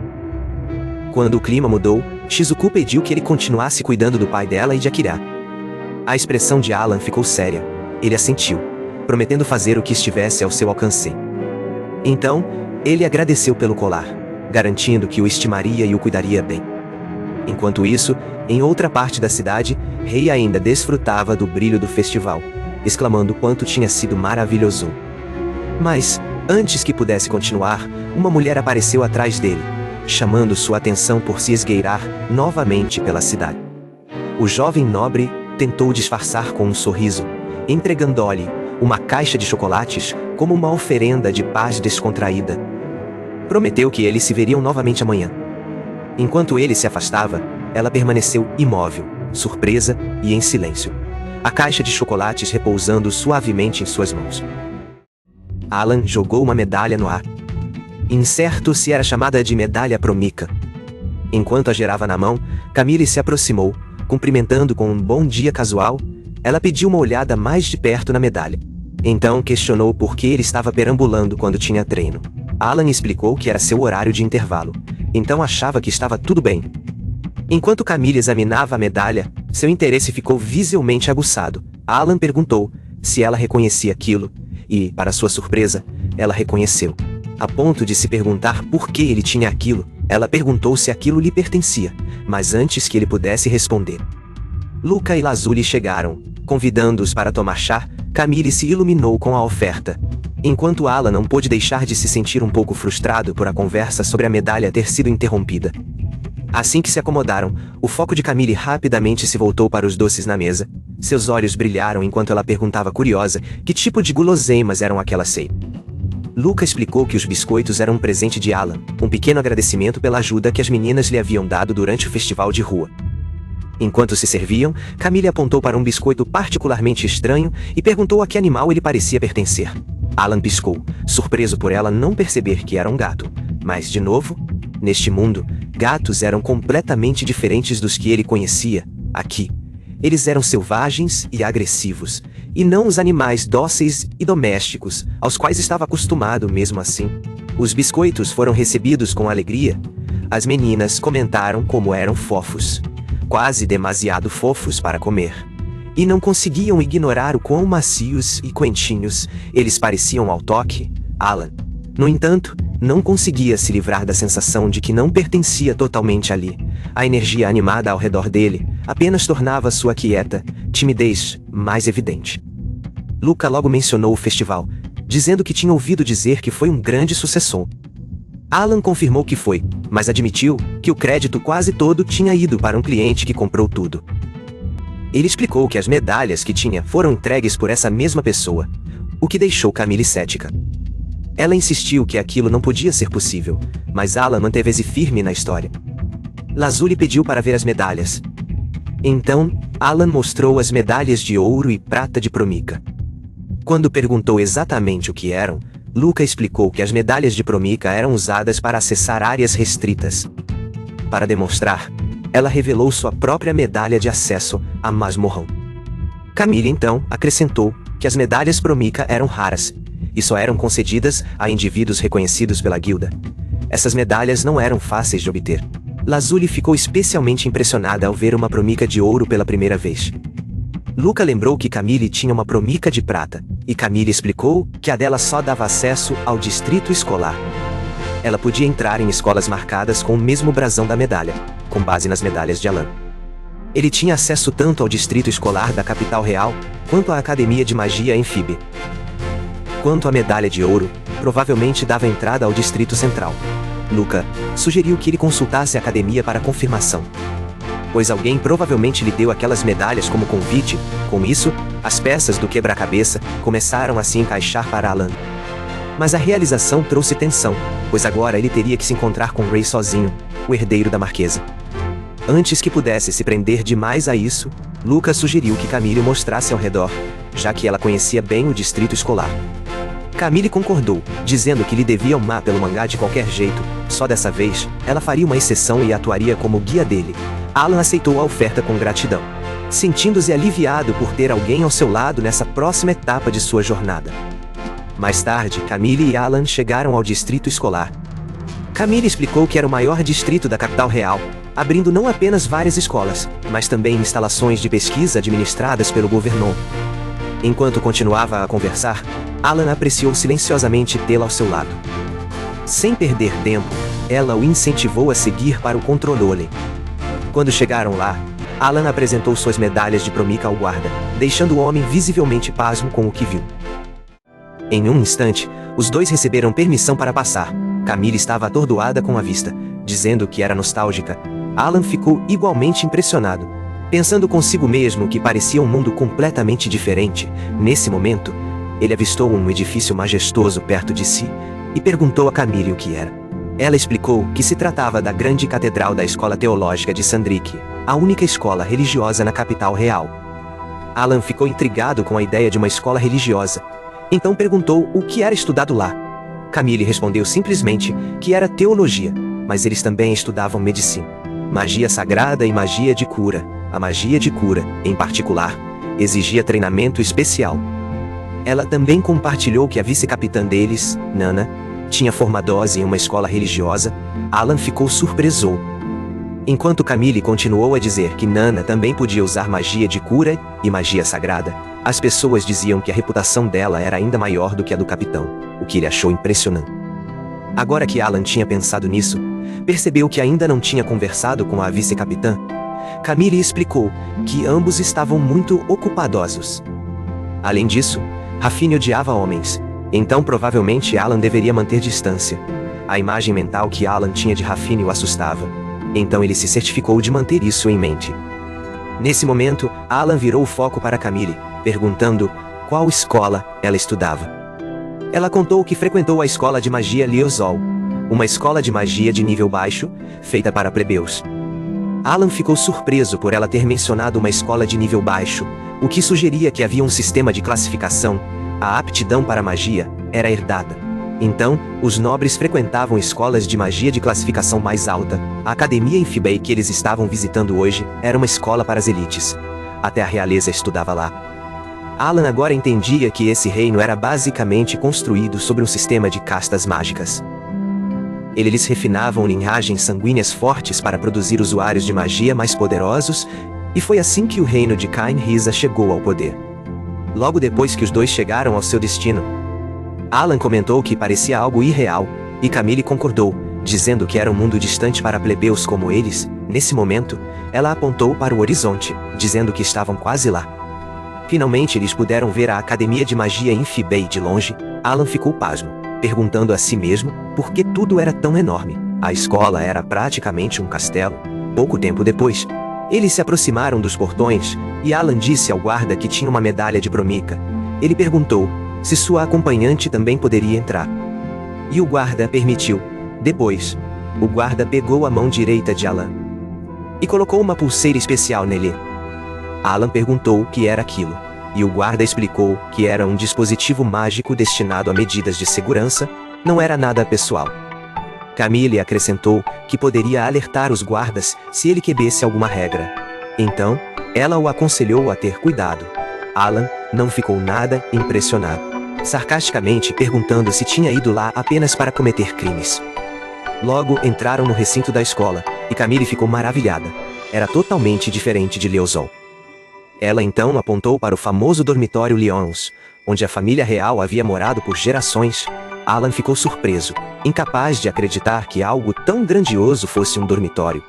[SPEAKER 1] Quando o clima mudou, Shizuku pediu que ele continuasse cuidando do pai dela e de Akira. A expressão de Alan ficou séria. Ele assentiu, prometendo fazer o que estivesse ao seu alcance. Então, ele agradeceu pelo colar, garantindo que o estimaria e o cuidaria bem. Enquanto isso, em outra parte da cidade, Rei ainda desfrutava do brilho do festival, exclamando quanto tinha sido maravilhoso. Mas, antes que pudesse continuar, uma mulher apareceu atrás dele, chamando sua atenção por se esgueirar novamente pela cidade. O jovem nobre tentou disfarçar com um sorriso, entregando-lhe uma caixa de chocolates como uma oferenda de paz descontraída. Prometeu que eles se veriam novamente amanhã. Enquanto ele se afastava, ela permaneceu imóvel, surpresa e em silêncio, a caixa de chocolates repousando suavemente em suas mãos. Alan jogou uma medalha no ar. Incerto se era chamada de medalha Promika. Enquanto a gerava na mão, Camille se aproximou, cumprimentando com um bom dia casual. Ela pediu uma olhada mais de perto na medalha. Então questionou por que ele estava perambulando quando tinha treino. Alan explicou que era seu horário de intervalo, então achava que estava tudo bem. Enquanto Camille examinava a medalha, seu interesse ficou visivelmente aguçado. Alan perguntou se ela reconhecia aquilo, e, para sua surpresa, ela reconheceu. A ponto de se perguntar por que ele tinha aquilo, ela perguntou se aquilo lhe pertencia, mas antes que ele pudesse responder, Luca e Lazuli chegaram, convidando-os para tomar chá. Camille se iluminou com a oferta, enquanto Alan não pôde deixar de se sentir um pouco frustrado por a conversa sobre a medalha ter sido interrompida. Assim que se acomodaram, o foco de Camille rapidamente se voltou para os doces na mesa. Seus olhos brilharam enquanto ela perguntava curiosa que tipo de guloseimas eram aquela ceia. Luca explicou que os biscoitos eram um presente de Alan, um pequeno agradecimento pela ajuda que as meninas lhe haviam dado durante o festival de rua. Enquanto se serviam, Camille apontou para um biscoito particularmente estranho e perguntou a que animal ele parecia pertencer. Alan piscou, surpreso por ela não perceber que era um gato. Mas, de novo, neste mundo, gatos eram completamente diferentes dos que ele conhecia. Aqui, eles eram selvagens e agressivos, e não os animais dóceis e domésticos, aos quais estava acostumado mesmo assim. Os biscoitos foram recebidos com alegria. As meninas comentaram como eram fofos. Quase demasiado fofos para comer. E não conseguiam ignorar o quão macios e quentinhos eles pareciam ao toque. Alan, no entanto, não conseguia se livrar da sensação de que não pertencia totalmente ali. A energia animada ao redor dele apenas tornava sua quieta timidez mais evidente. Luca logo mencionou o festival, dizendo que tinha ouvido dizer que foi um grande sucesso. Alan confirmou que foi, mas admitiu que o crédito quase todo tinha ido para um cliente que comprou tudo. Ele explicou que as medalhas que tinha foram entregues por essa mesma pessoa, o que deixou Camille cética. Ela insistiu que aquilo não podia ser possível, mas Alan manteve-se firme na história. Lazuli pediu para ver as medalhas. Então, Alan mostrou as medalhas de ouro e prata de Promica. Quando perguntou exatamente o que eram, Luca explicou que as medalhas de Promica eram usadas para acessar áreas restritas. Para demonstrar, ela revelou sua própria medalha de acesso a masmorrão. Camille então acrescentou que as medalhas Promica eram raras, e só eram concedidas a indivíduos reconhecidos pela guilda. Essas medalhas não eram fáceis de obter. Lazuli ficou especialmente impressionada ao ver uma Promica de ouro pela primeira vez. Luca lembrou que Camille tinha uma Promica de prata, e Camille explicou que a dela só dava acesso ao distrito escolar. Ela podia entrar em escolas marcadas com o mesmo brasão da medalha, com base nas medalhas de Alan. Ele tinha acesso tanto ao distrito escolar da capital real, quanto à academia de magia em Fibe. Quanto à medalha de ouro, provavelmente dava entrada ao distrito central. Luca sugeriu que ele consultasse a academia para confirmação, pois alguém provavelmente lhe deu aquelas medalhas como convite. Com isso, as peças do quebra-cabeça começaram a se encaixar para Alan. Mas a realização trouxe tensão, pois agora ele teria que se encontrar com Ray sozinho, o herdeiro da marquesa. Antes que pudesse se prender demais a isso, Luca sugeriu que Camille mostrasse ao redor, já que ela conhecia bem o distrito escolar. Camille concordou, dizendo que lhe devia um pelo mangá de qualquer jeito. Só dessa vez, ela faria uma exceção e atuaria como guia dele. Alan aceitou a oferta com gratidão, sentindo-se aliviado por ter alguém ao seu lado nessa próxima etapa de sua jornada. Mais tarde, Camille e Alan chegaram ao distrito escolar. Camille explicou que era o maior distrito da capital real, abrindo não apenas várias escolas, mas também instalações de pesquisa administradas pelo governo. Enquanto continuava a conversar, Alan apreciou silenciosamente tê-la ao seu lado. Sem perder tempo, ela o incentivou a seguir para o controle. Quando chegaram lá, Alan apresentou suas medalhas de Promica ao guarda, deixando o homem visivelmente pasmo com o que viu. Em um instante, os dois receberam permissão para passar. Camille estava atordoada com a vista, dizendo que era nostálgica. Alan ficou igualmente impressionado, pensando consigo mesmo que parecia um mundo completamente diferente. Nesse momento, ele avistou um edifício majestoso perto de si, e perguntou a Camille o que era. Ela explicou que se tratava da grande catedral da Escola Teológica de Sandrick, a única escola religiosa na capital real. Alan ficou intrigado com a ideia de uma escola religiosa, então perguntou o que era estudado lá. Camille respondeu simplesmente que era teologia, mas eles também estudavam medicina, magia sagrada e magia de cura. A magia de cura, em particular, exigia treinamento especial. Ela também compartilhou que a vice-capitã deles, Nana, tinha formado-se em uma escola religiosa. Alan ficou surpreso. Enquanto Camille continuou a dizer que Nana também podia usar magia de cura e magia sagrada, as pessoas diziam que a reputação dela era ainda maior do que a do capitão, o que ele achou impressionante. Agora que Alan tinha pensado nisso, percebeu que ainda não tinha conversado com a vice-capitã. Camille explicou que ambos estavam muito ocupadosos. Além disso, Raffine odiava homens, então provavelmente Alan deveria manter distância. A imagem mental que Alan tinha de Raffine o assustava, então ele se certificou de manter isso em mente. Nesse momento, Alan virou o foco para Camille, perguntando qual escola ela estudava. Ela contou que frequentou a escola de magia Liozol, uma escola de magia de nível baixo, feita para plebeus. Alan ficou surpreso por ela ter mencionado uma escola de nível baixo, o que sugeria que havia um sistema de classificação. A aptidão para magia era herdada. Então, os nobres frequentavam escolas de magia de classificação mais alta. A academia em Fibei que eles estavam visitando hoje era uma escola para as elites. Até a realeza estudava lá. Alan agora entendia que esse reino era basicamente construído sobre um sistema de castas mágicas. Eles refinavam linhagens sanguíneas fortes para produzir usuários de magia mais poderosos, e foi assim que o reino de Cain Risa chegou ao poder. Logo depois que os dois chegaram ao seu destino, Alan comentou que parecia algo irreal, E Camille concordou, dizendo que era um mundo distante para plebeus como eles. Nesse momento, ela apontou para o horizonte, dizendo que estavam quase lá. Finalmente eles puderam ver a Academia de Magia em Phi-Bay de longe. Alan ficou pasmo, perguntando a si mesmo por que tudo era tão enorme. A escola era praticamente um castelo. Pouco tempo depois, eles se aproximaram dos portões, e Alan disse ao guarda que tinha uma medalha de Bromica. Ele perguntou se sua acompanhante também poderia entrar. E o guarda permitiu. Depois, o guarda pegou a mão direita de Alan e colocou uma pulseira especial nele. Alan perguntou o que era aquilo, e o guarda explicou que era um dispositivo mágico destinado a medidas de segurança, não era nada pessoal. Camille acrescentou que poderia alertar os guardas se ele quebresse alguma regra. Então, ela o aconselhou a ter cuidado. Alan não ficou nada impressionado, sarcasticamente perguntando se tinha ido lá apenas para cometer crimes. Logo entraram no recinto da escola, e Camille ficou maravilhada. Era totalmente diferente de Liaison. Ela então apontou para o famoso dormitório Lyons, onde a família real havia morado por gerações. Alan ficou surpreso, incapaz de acreditar que algo tão grandioso fosse um dormitório.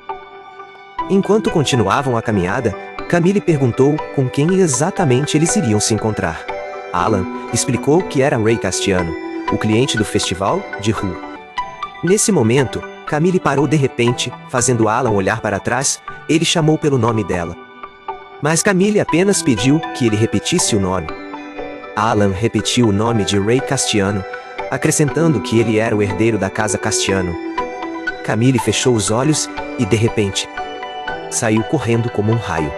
[SPEAKER 1] Enquanto continuavam a caminhada, Camille perguntou com quem exatamente eles iriam se encontrar. Alan explicou que era Ray Castiano, o cliente do festival de rua. Nesse momento, Camille parou de repente, fazendo Alan olhar para trás. Ele chamou pelo nome dela. Mas Camille apenas pediu que ele repetisse o nome. Alan repetiu o nome de Ray Castiano, acrescentando que ele era o herdeiro da casa Castiano. Camille fechou os olhos e, de repente, saiu correndo como um raio.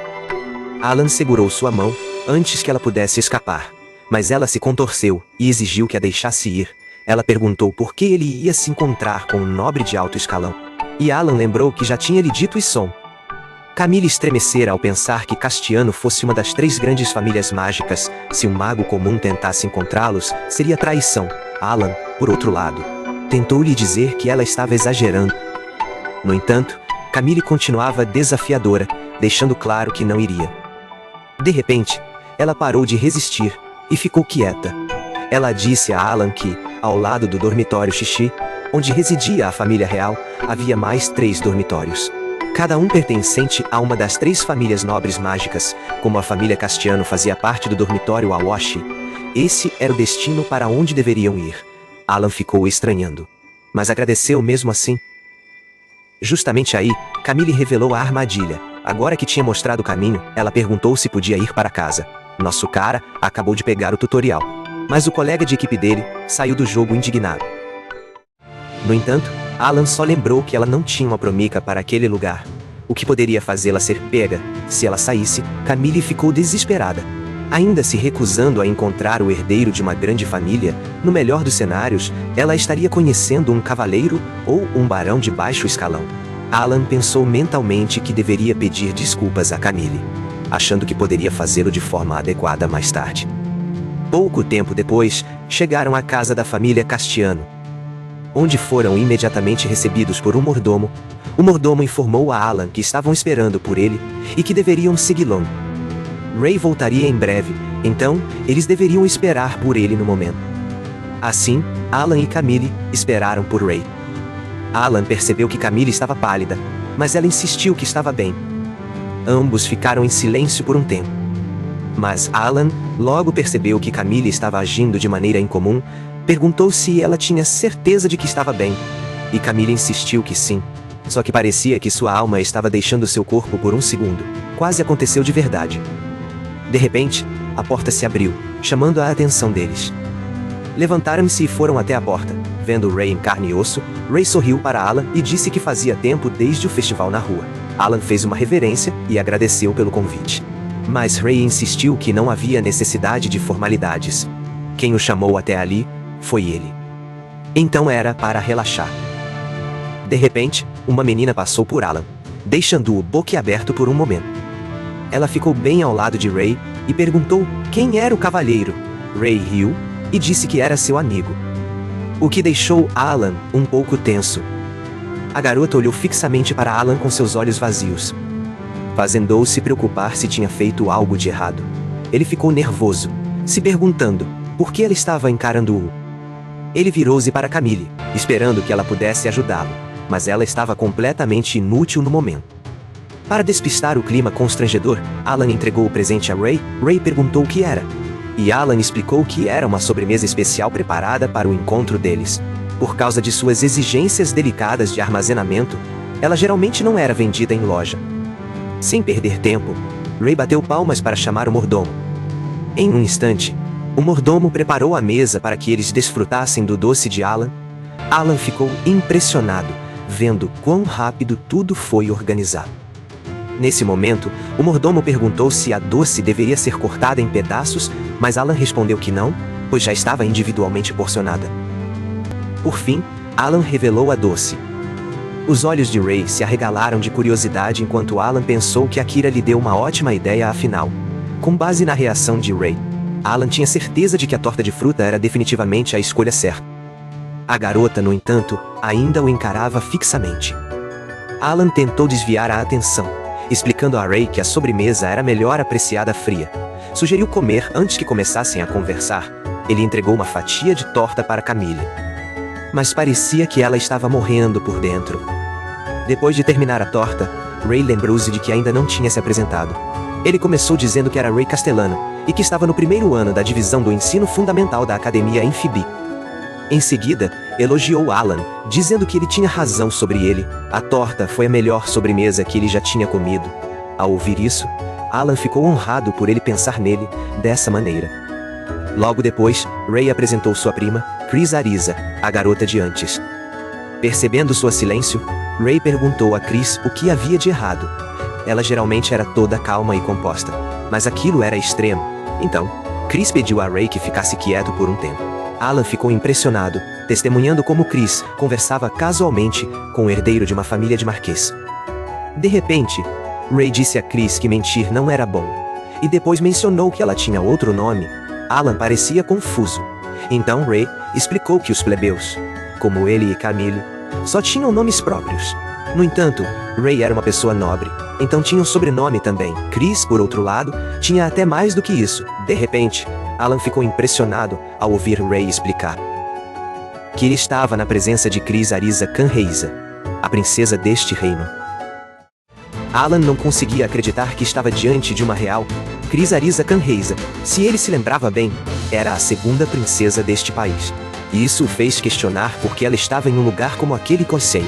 [SPEAKER 1] Alan segurou sua mão antes que ela pudesse escapar, mas ela se contorceu e exigiu que a deixasse ir. Ela perguntou por que ele ia se encontrar com um nobre de alto escalão. E Alan lembrou que já tinha lhe dito isso. Camille estremecera ao pensar que Castiano fosse uma das 3 grandes famílias mágicas. Se um mago comum tentasse encontrá-los, seria traição. Alan, por outro lado, tentou lhe dizer que ela estava exagerando. No entanto, Camille continuava desafiadora, deixando claro que não iria. De repente, ela parou de resistir e ficou quieta. Ela disse a Alan que, ao lado do dormitório Xixi, onde residia a família real, havia mais 3 dormitórios. Cada um pertencente a uma das 3 famílias nobres mágicas. Como a família Castiano fazia parte do dormitório Awashi, esse era o destino para onde deveriam ir. Alan ficou estranhando, mas agradeceu mesmo assim. Justamente aí, Camille revelou a armadilha. Agora que tinha mostrado o caminho, ela perguntou se podia ir para casa. Nosso cara acabou de pegar o tutorial, mas o colega de equipe dele saiu do jogo indignado. No entanto, Alan só lembrou que ela não tinha uma Bromica para aquele lugar, o que poderia fazê-la ser pega. Se ela saísse, Camille ficou desesperada. Ainda se recusando a encontrar o herdeiro de uma grande família, no melhor dos cenários, ela estaria conhecendo um cavaleiro ou um barão de baixo escalão. Alan pensou mentalmente que deveria pedir desculpas a Camille, achando que poderia fazê-lo de forma adequada mais tarde. Pouco tempo depois, chegaram à casa da família Castiano, onde foram imediatamente recebidos por um mordomo. O mordomo informou a Alan que estavam esperando por ele e que deveriam segui-lo. Ray voltaria em breve, então eles deveriam esperar por ele no momento. Assim, Alan e Camille esperaram por Ray. Alan percebeu que Camille estava pálida, mas ela insistiu que estava bem. Ambos ficaram em silêncio por um tempo. Mas Alan logo percebeu que Camille estava agindo de maneira incomum. Perguntou se ela tinha certeza de que estava bem, e Camille insistiu que sim. Só que parecia que sua alma estava deixando seu corpo por um segundo. Quase aconteceu de verdade. De repente, a porta se abriu, chamando a atenção deles. Levantaram-se e foram até a porta. Vendo Ray em carne e osso, Ray sorriu para Alan e disse que fazia tempo desde o festival na rua. Alan fez uma reverência e agradeceu pelo convite. Mas Ray insistiu que não havia necessidade de formalidades. Quem o chamou até ali foi ele. Então era para relaxar. De repente, uma menina passou por Alan, deixando-o boquiaberto por um momento. Ela ficou bem ao lado de Ray e perguntou quem era o cavalheiro. Ray riu e disse que era seu amigo, o que deixou Alan um pouco tenso. A garota olhou fixamente para Alan com seus olhos vazios, fazendo-se preocupar se tinha feito algo de errado. Ele ficou nervoso, se perguntando por que ela estava encarando-o. Ele virou-se para Camille, esperando que ela pudesse ajudá-lo, mas ela estava completamente inútil no momento. Para despistar o clima constrangedor, Alan entregou o presente a Ray. Ray perguntou o que era, e Alan explicou que era uma sobremesa especial preparada para o encontro deles. Por causa de suas exigências delicadas de armazenamento, ela geralmente não era vendida em loja. Sem perder tempo, Ray bateu palmas para chamar o mordomo. Em um instante, o mordomo preparou a mesa para que eles desfrutassem do doce de Alan. Alan ficou impressionado, vendo quão rápido tudo foi organizado. Nesse momento, o mordomo perguntou se a doce deveria ser cortada em pedaços, mas Alan respondeu que não, pois já estava individualmente porcionada. Por fim, Alan revelou a doce. Os olhos de Ray se arregalaram de curiosidade enquanto Alan pensou que Akira lhe deu uma ótima ideia afinal. Com base na reação de Ray, Alan tinha certeza de que a torta de fruta era definitivamente a escolha certa. A garota, no entanto, ainda o encarava fixamente. Alan tentou desviar a atenção, explicando a Ray que a sobremesa era melhor apreciada fria. Sugeriu comer antes que começassem a conversar. Ele entregou uma fatia de torta para Camille, mas parecia que ela estava morrendo por dentro. Depois de terminar a torta, Ray lembrou-se de que ainda não tinha se apresentado. Ele começou dizendo que era Ray Castellano, e que estava no primeiro ano da divisão do ensino fundamental da Academia em Phoebe. Em seguida, elogiou Alan, dizendo que ele tinha razão sobre ele. A torta foi a melhor sobremesa que ele já tinha comido. Ao ouvir isso, Alan ficou honrado por ele pensar nele dessa maneira. Logo depois, Ray apresentou sua prima, Chris Ariza, a garota de antes. Percebendo sua silêncio, Ray perguntou a Chris o que havia de errado. Ela geralmente era toda calma e composta, mas aquilo era extremo. Então, Chris pediu a Ray que ficasse quieto por um tempo. Alan ficou impressionado, testemunhando como Chris conversava casualmente com o herdeiro de uma família de marquês. De repente, Ray disse a Chris que mentir não era bom, e depois mencionou que ela tinha outro nome. Alan parecia confuso. Então Ray explicou que os plebeus, como ele e Camille, só tinham nomes próprios. No entanto, Ray era uma pessoa nobre, então tinha um sobrenome também. Chris, por outro lado, tinha até mais do que isso. De repente, Alan ficou impressionado ao ouvir Ray explicar que ele estava na presença de Chris Ariza Canreiza, a princesa deste reino. Alan não conseguia acreditar que estava diante de uma real Chris Ariza Canreiza. Se ele se lembrava bem, era a segunda princesa deste país. E isso o fez questionar por que ela estava em um lugar como aquele Cossei.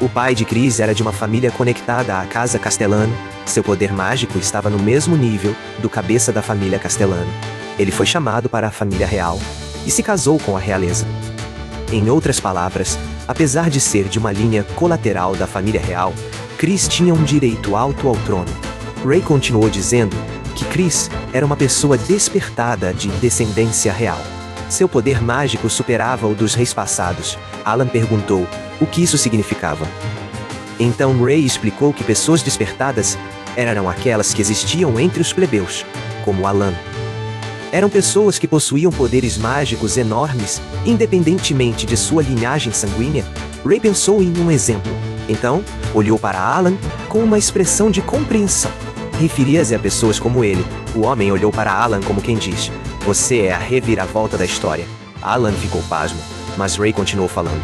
[SPEAKER 1] O pai de Chris era de uma família conectada à Casa Castellano. Seu poder mágico estava no mesmo nível do cabeça da família Castellano. Ele foi chamado para a família real e se casou com a realeza. Em outras palavras, apesar de ser de uma linha colateral da família real, Chris tinha um direito alto ao trono. Ray continuou dizendo que Chris era uma pessoa despertada de descendência real. Seu poder mágico superava o dos reis passados. Alan perguntou o que isso significava. Então Ray explicou que pessoas despertadas eram aquelas que existiam entre os plebeus, como Alan. Eram pessoas que possuíam poderes mágicos enormes, independentemente de sua linhagem sanguínea. Ray pensou em um exemplo. Então, olhou para Alan com uma expressão de compreensão. Referia-se a pessoas como ele. O homem olhou para Alan como quem diz: "Você é a reviravolta da história." Alan ficou pasmo, mas Ray continuou falando.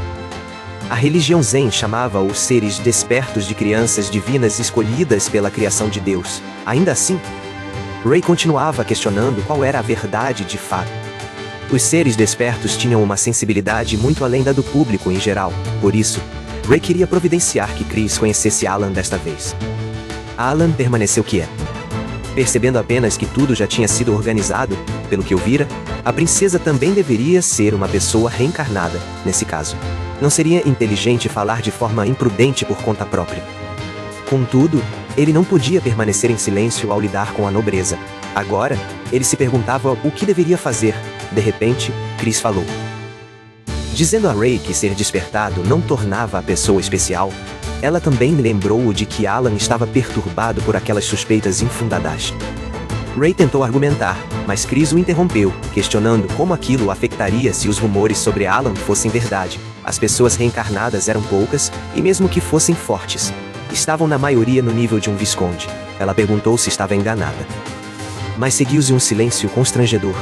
[SPEAKER 1] A religião Zen chamava os seres despertos de crianças divinas escolhidas pela criação de Deus. Ainda assim, Ray continuava questionando qual era a verdade de fato. Os seres despertos tinham uma sensibilidade muito além da do público em geral. Por isso, Ray queria providenciar que Chris conhecesse Alan desta vez. Alan permaneceu quieto. Percebendo apenas que tudo já tinha sido organizado, pelo que eu vira, a princesa também deveria ser uma pessoa reencarnada, nesse caso. Não seria inteligente falar de forma imprudente por conta própria. Contudo, ele não podia permanecer em silêncio ao lidar com a nobreza. Agora, ele se perguntava o que deveria fazer. De repente, Chris falou, dizendo a Ray que ser despertado não tornava a pessoa especial. Ela também lembrou-o de que Alan estava perturbado por aquelas suspeitas infundadas. Ray tentou argumentar, mas Chris o interrompeu, questionando como aquilo afetaria se os rumores sobre Alan fossem verdade. As pessoas reencarnadas eram poucas, e mesmo que fossem fortes, estavam na maioria no nível de um visconde. Ela perguntou se estava enganada. Mas seguiu-se um silêncio constrangedor.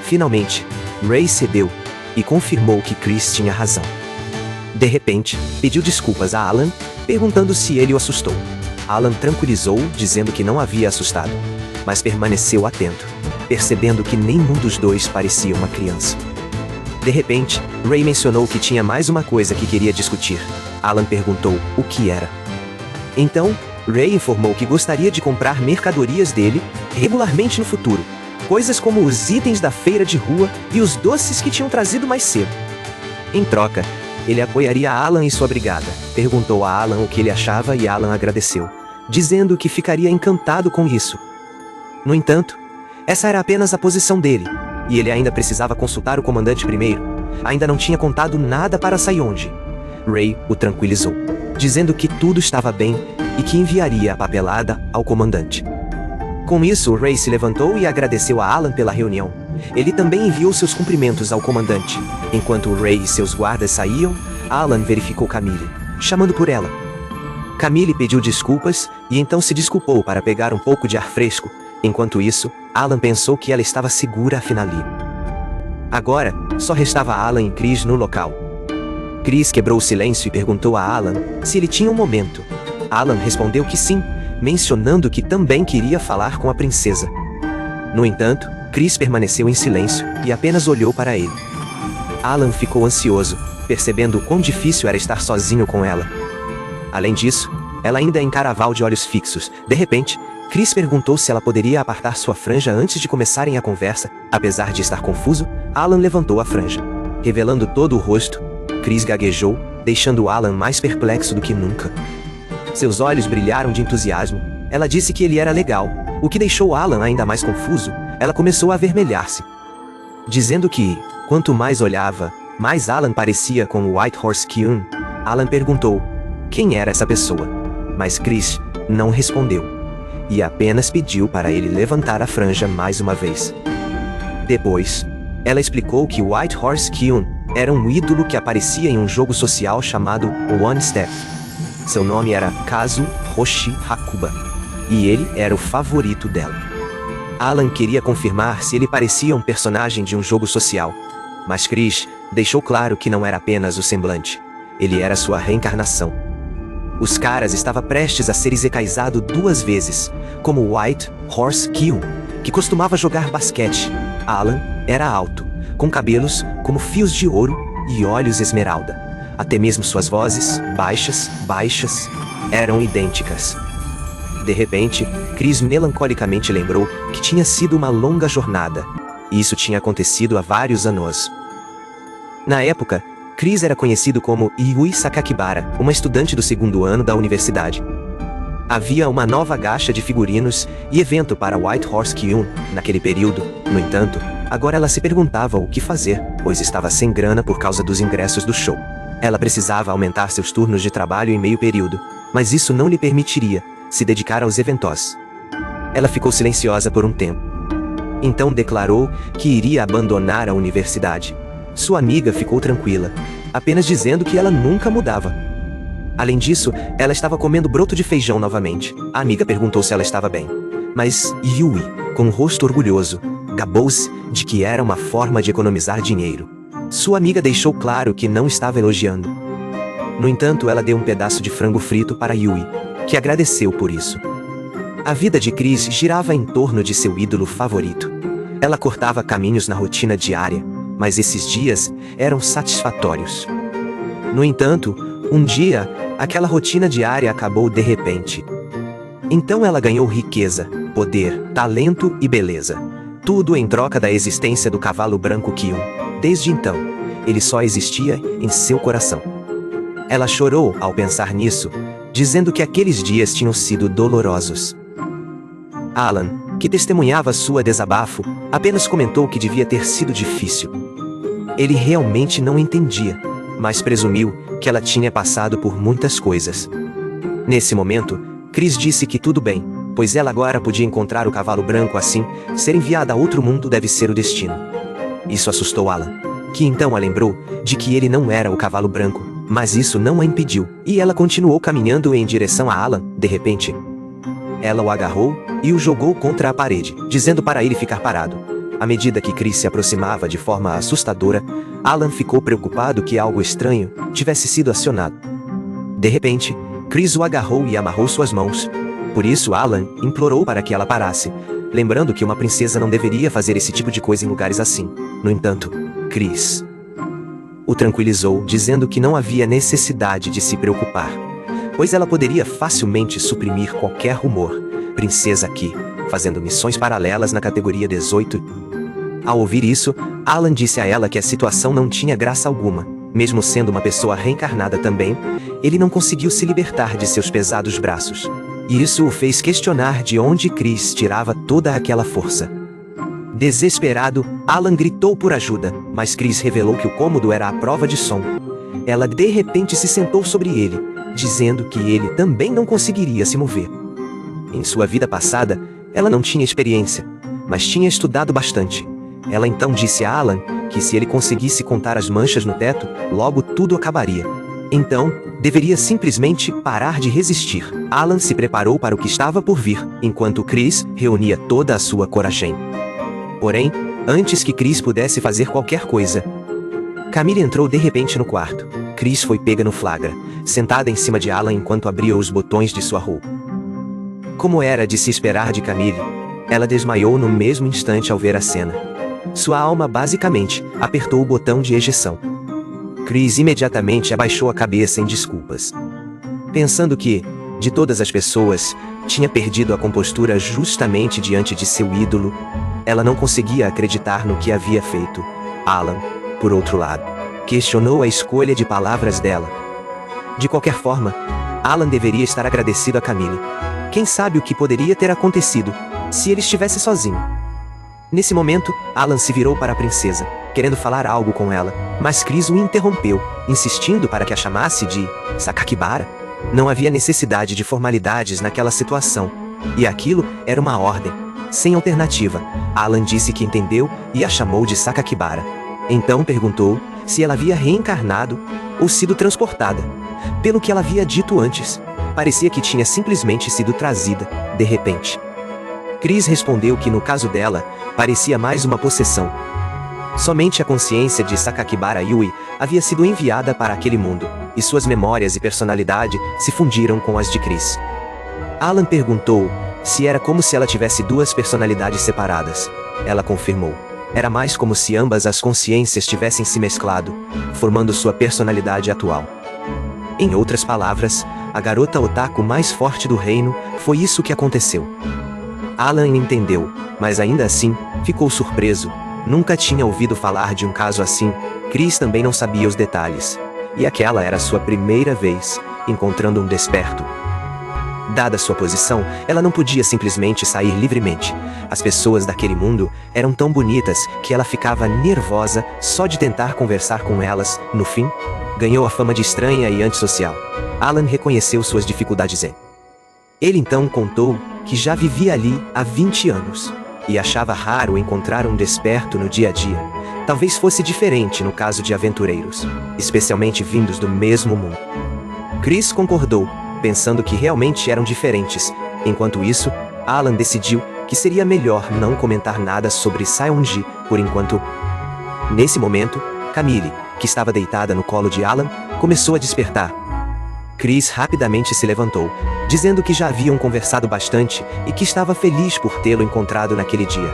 [SPEAKER 1] Finalmente, Ray cedeu, e confirmou que Chris tinha razão. De repente, pediu desculpas a Alan, perguntando se ele o assustou. Alan tranquilizou-o, dizendo que não havia assustado, mas permaneceu atento, percebendo que nenhum dos dois parecia uma criança. De repente, Ray mencionou que tinha mais uma coisa que queria discutir. Alan perguntou o que era. Então, Ray informou que gostaria de comprar mercadorias dele regularmente no futuro, coisas como os itens da feira de rua e os doces que tinham trazido mais cedo. Em troca, ele apoiaria Alan e sua brigada. Perguntou a Alan o que ele achava e Alan agradeceu, dizendo que ficaria encantado com isso. No entanto, essa era apenas a posição dele, e ele ainda precisava consultar o comandante primeiro. Ainda não tinha contado nada para Sayonji. Ray o tranquilizou, dizendo que tudo estava bem e que enviaria a papelada ao comandante. Com isso, Ray se levantou e agradeceu a Alan pela reunião. Ele também enviou seus cumprimentos ao comandante. Enquanto Ray e seus guardas saíam, Alan verificou Camille, chamando por ela. Camille pediu desculpas e então se desculpou para pegar um pouco de ar fresco. Enquanto isso, Alan pensou que ela estava segura afinal ali. Agora, só restava Alan e Chris no local. Chris quebrou o silêncio e perguntou a Alan se ele tinha um momento. Alan respondeu que sim, mencionando que também queria falar com a princesa. No entanto, Chris permaneceu em silêncio e apenas olhou para ele. Alan ficou ansioso, percebendo o quão difícil era estar sozinho com ela. Além disso, ela ainda encarava-o de olhos fixos. De repente, Chris perguntou se ela poderia apartar sua franja antes de começarem a conversa. Apesar de estar confuso, Alan levantou a franja, revelando todo o rosto. Chris gaguejou, deixando Alan mais perplexo do que nunca. Seus olhos brilharam de entusiasmo. Ela disse que ele era legal, o que deixou Alan ainda mais confuso. Ela começou a avermelhar-se, dizendo que, quanto mais olhava, mais Alan parecia com o White Horse Kyun. Alan perguntou quem era essa pessoa, mas Chris não respondeu, e apenas pediu para ele levantar a franja mais uma vez. Depois, ela explicou que White Horse Kyun era um ídolo que aparecia em um jogo social chamado One Step. Seu nome era Kazu Hoshi Hakuba, e ele era o favorito dela. Alan queria confirmar se ele parecia um personagem de um jogo social, mas Chris deixou claro que não era apenas o semblante, ele era sua reencarnação. Os caras estava prestes a ser isecaizado 2 vezes, como White Horse Kyun, que costumava jogar basquete. Alan era alto, com cabelos como fios de ouro e olhos esmeralda. Até mesmo suas vozes, baixas, eram idênticas. De repente, Chris melancolicamente lembrou que tinha sido uma longa jornada, e isso tinha acontecido há vários anos. Na época, Chris era conhecido como Yui Sakakibara, uma estudante do 2º ano da universidade. Havia uma nova gacha de figurinos e evento para White Horse Kyun naquele período. No entanto, agora ela se perguntava o que fazer, pois estava sem grana por causa dos ingressos do show. Ela precisava aumentar seus turnos de trabalho em meio período, mas isso não lhe permitiria se dedicar aos eventos. Ela ficou silenciosa por um tempo. Então declarou que iria abandonar a universidade. Sua amiga ficou tranquila, apenas dizendo que ela nunca mudava. Além disso, ela estava comendo broto de feijão novamente. A amiga perguntou se ela estava bem. Mas Yui, com um rosto orgulhoso, gabou-se de que era uma forma de economizar dinheiro. Sua amiga deixou claro que não estava elogiando. No entanto, ela deu um pedaço de frango frito para Yui, que agradeceu por isso. A vida de Chris girava em torno de seu ídolo favorito. Ela cortava caminhos na rotina diária, mas esses dias eram satisfatórios. No entanto, um dia, aquela rotina diária acabou de repente. Então ela ganhou riqueza, poder, talento e beleza. Tudo em troca da existência do cavalo branco Kyun. Desde então, ele só existia em seu coração. Ela chorou ao pensar nisso, dizendo que aqueles dias tinham sido dolorosos. Alan, que testemunhava sua desabafo, apenas comentou que devia ter sido difícil. Ele realmente não entendia, mas presumiu que ela tinha passado por muitas coisas. Nesse momento, Chris disse que tudo bem, pois ela agora podia encontrar o cavalo branco assim, ser enviada a outro mundo deve ser o destino. Isso assustou Alan, que então a lembrou de que ele não era o cavalo branco, mas isso não a impediu, e ela continuou caminhando em direção a Alan. De repente, ela o agarrou e o jogou contra a parede, dizendo para ele ficar parado. À medida que Chris se aproximava de forma assustadora, Alan ficou preocupado que algo estranho tivesse sido acionado. De repente, Chris o agarrou e amarrou suas mãos. Por isso Alan implorou para que ela parasse, lembrando que uma princesa não deveria fazer esse tipo de coisa em lugares assim. No entanto, Chris o tranquilizou, dizendo que não havia necessidade de se preocupar, pois ela poderia facilmente suprimir qualquer rumor. Princesa aqui, fazendo missões paralelas na categoria 18. Ao ouvir isso, Alan disse a ela que a situação não tinha graça alguma. Mesmo sendo uma pessoa reencarnada também, ele não conseguiu se libertar de seus pesados braços. E isso o fez questionar de onde Chris tirava toda aquela força. Desesperado, Alan gritou por ajuda, mas Chris revelou que o cômodo era a prova de som. Ela de repente se sentou sobre ele, dizendo que ele também não conseguiria se mover. Em sua vida passada, ela não tinha experiência, mas tinha estudado bastante. Ela então disse a Alan que se ele conseguisse contar as manchas no teto, logo tudo acabaria. Então, deveria simplesmente parar de resistir. Alan se preparou para o que estava por vir, enquanto Chris reunia toda a sua coragem. Porém, antes que Chris pudesse fazer qualquer coisa, Camille entrou de repente no quarto. Chris foi pega no flagra, sentada em cima de Alan enquanto abria os botões de sua roupa. Como era de se esperar de Camille, ela desmaiou no mesmo instante ao ver a cena. Sua alma basicamente apertou o botão de ejeção. Chris imediatamente abaixou a cabeça em desculpas, pensando que, de todas as pessoas, tinha perdido a compostura justamente diante de seu ídolo. Ela não conseguia acreditar no que havia feito. Alan, por outro lado, questionou a escolha de palavras dela. De qualquer forma, Alan deveria estar agradecido a Camille. Quem sabe o que poderia ter acontecido se ele estivesse sozinho? Nesse momento, Alan se virou para a princesa, querendo falar algo com ela, mas Chris o interrompeu, insistindo para que a chamasse de Sakakibara. Não havia necessidade de formalidades naquela situação, e aquilo era uma ordem. Sem alternativa, Alan disse que entendeu e a chamou de Sakakibara. Então perguntou se ela havia reencarnado ou sido transportada. Pelo que ela havia dito antes, parecia que tinha simplesmente sido trazida, de repente. Chris respondeu que no caso dela, parecia mais uma possessão. Somente a consciência de Sakakibara Yui havia sido enviada para aquele mundo, e suas memórias e personalidade se fundiram com as de Chris. Alan perguntou se era como se ela tivesse duas personalidades separadas. Ela confirmou. Era mais como se ambas as consciências tivessem se mesclado, formando sua personalidade atual. Em outras palavras, a garota otaku mais forte do reino, foi isso que aconteceu. Alan entendeu, mas ainda assim, ficou surpreso. Nunca tinha ouvido falar de um caso assim. Chris também não sabia os detalhes. E aquela era sua primeira vez, encontrando um desperto. Dada sua posição, ela não podia simplesmente sair livremente. As pessoas daquele mundo eram tão bonitas que ela ficava nervosa só de tentar conversar com elas. No fim, ganhou a fama de estranha e antissocial. Alan reconheceu suas dificuldades em. Ele então contou que já vivia ali há 20 anos, e achava raro encontrar um desperto no dia a dia. Talvez fosse diferente no caso de aventureiros, especialmente vindos do mesmo mundo. Chris concordou, pensando que realmente eram diferentes. Enquanto isso, Alan decidiu que seria melhor não comentar nada sobre Saeonji por enquanto. Nesse momento, Camille, que estava deitada no colo de Alan, começou a despertar. Chris rapidamente se levantou, dizendo que já haviam conversado bastante e que estava feliz por tê-lo encontrado naquele dia.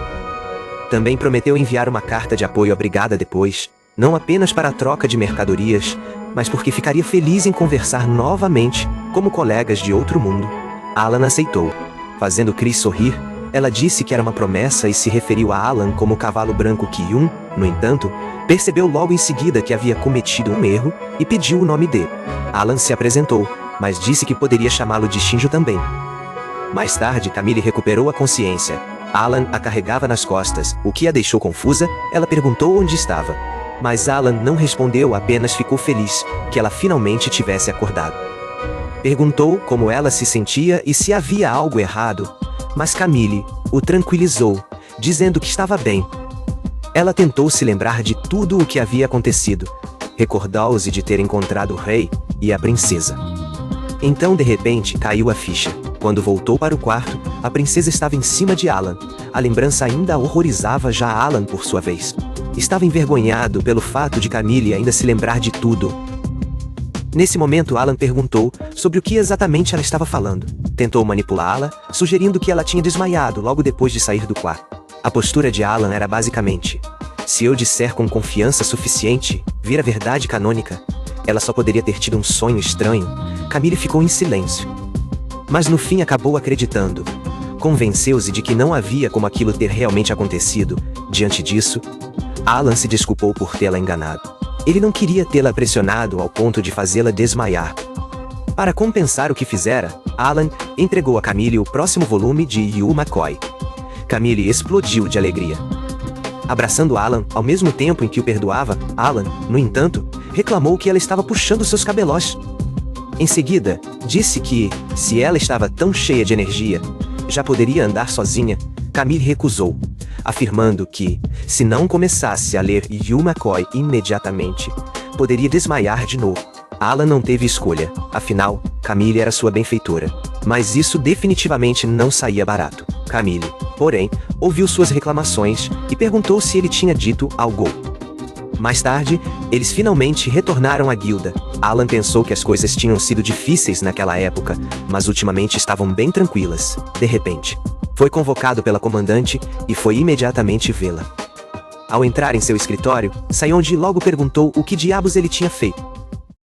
[SPEAKER 1] Também prometeu enviar uma carta de apoio à brigada depois, não apenas para a troca de mercadorias, mas porque ficaria feliz em conversar novamente, como colegas de outro mundo. Alan aceitou. Fazendo Chris sorrir, ela disse que era uma promessa e se referiu a Alan como o cavalo branco Kyun. No entanto, percebeu logo em seguida que havia cometido um erro e pediu o nome dele. Alan se apresentou, mas disse que poderia chamá-lo de Shinjo também. Mais tarde, Camille recuperou a consciência. Alan a carregava nas costas, o que a deixou confusa. Ela perguntou onde estava. Mas Alan não respondeu, apenas ficou feliz que ela finalmente tivesse acordado. Perguntou como ela se sentia e se havia algo errado, mas Camille o tranquilizou, dizendo que estava bem. Ela tentou se lembrar de tudo o que havia acontecido, recordou-se de ter encontrado o rei e a princesa. Então de repente caiu a ficha. Quando voltou para o quarto, a princesa estava em cima de Alan. A lembrança ainda horrorizava já Alan por sua vez. Estava envergonhado pelo fato de Camille ainda se lembrar de tudo. Nesse momento, Alan perguntou sobre o que exatamente ela estava falando. Tentou manipulá-la, sugerindo que ela tinha desmaiado logo depois de sair do quarto. A postura de Alan era basicamente: se eu disser com confiança suficiente, vir a verdade canônica, ela só poderia ter tido um sonho estranho. Camille ficou em silêncio. Mas no fim acabou acreditando. Convenceu-se de que não havia como aquilo ter realmente acontecido. Diante disso, Alan se desculpou por tê-la enganado. Ele não queria tê-la pressionado ao ponto de fazê-la desmaiar. Para compensar o que fizera, Alan entregou a Camille o próximo volume de Yu McCoy. Camille explodiu de alegria. Abraçando Alan ao mesmo tempo em que o perdoava, Alan, no entanto, reclamou que ela estava puxando seus cabelos. Em seguida, disse que, se ela estava tão cheia de energia, já poderia andar sozinha. Camille recusou, afirmando que, se não começasse a ler Yu McCoy imediatamente, poderia desmaiar de novo. Alan não teve escolha, afinal, Camille era sua benfeitora. Mas isso definitivamente não saía barato. Camille, porém, ouviu suas reclamações e perguntou se ele tinha dito algo. Mais tarde, eles finalmente retornaram à guilda. Alan pensou que as coisas tinham sido difíceis naquela época, mas ultimamente estavam bem tranquilas. De repente, foi convocado pela comandante e foi imediatamente vê-la. Ao entrar em seu escritório, Sayonji logo perguntou o que diabos ele tinha feito.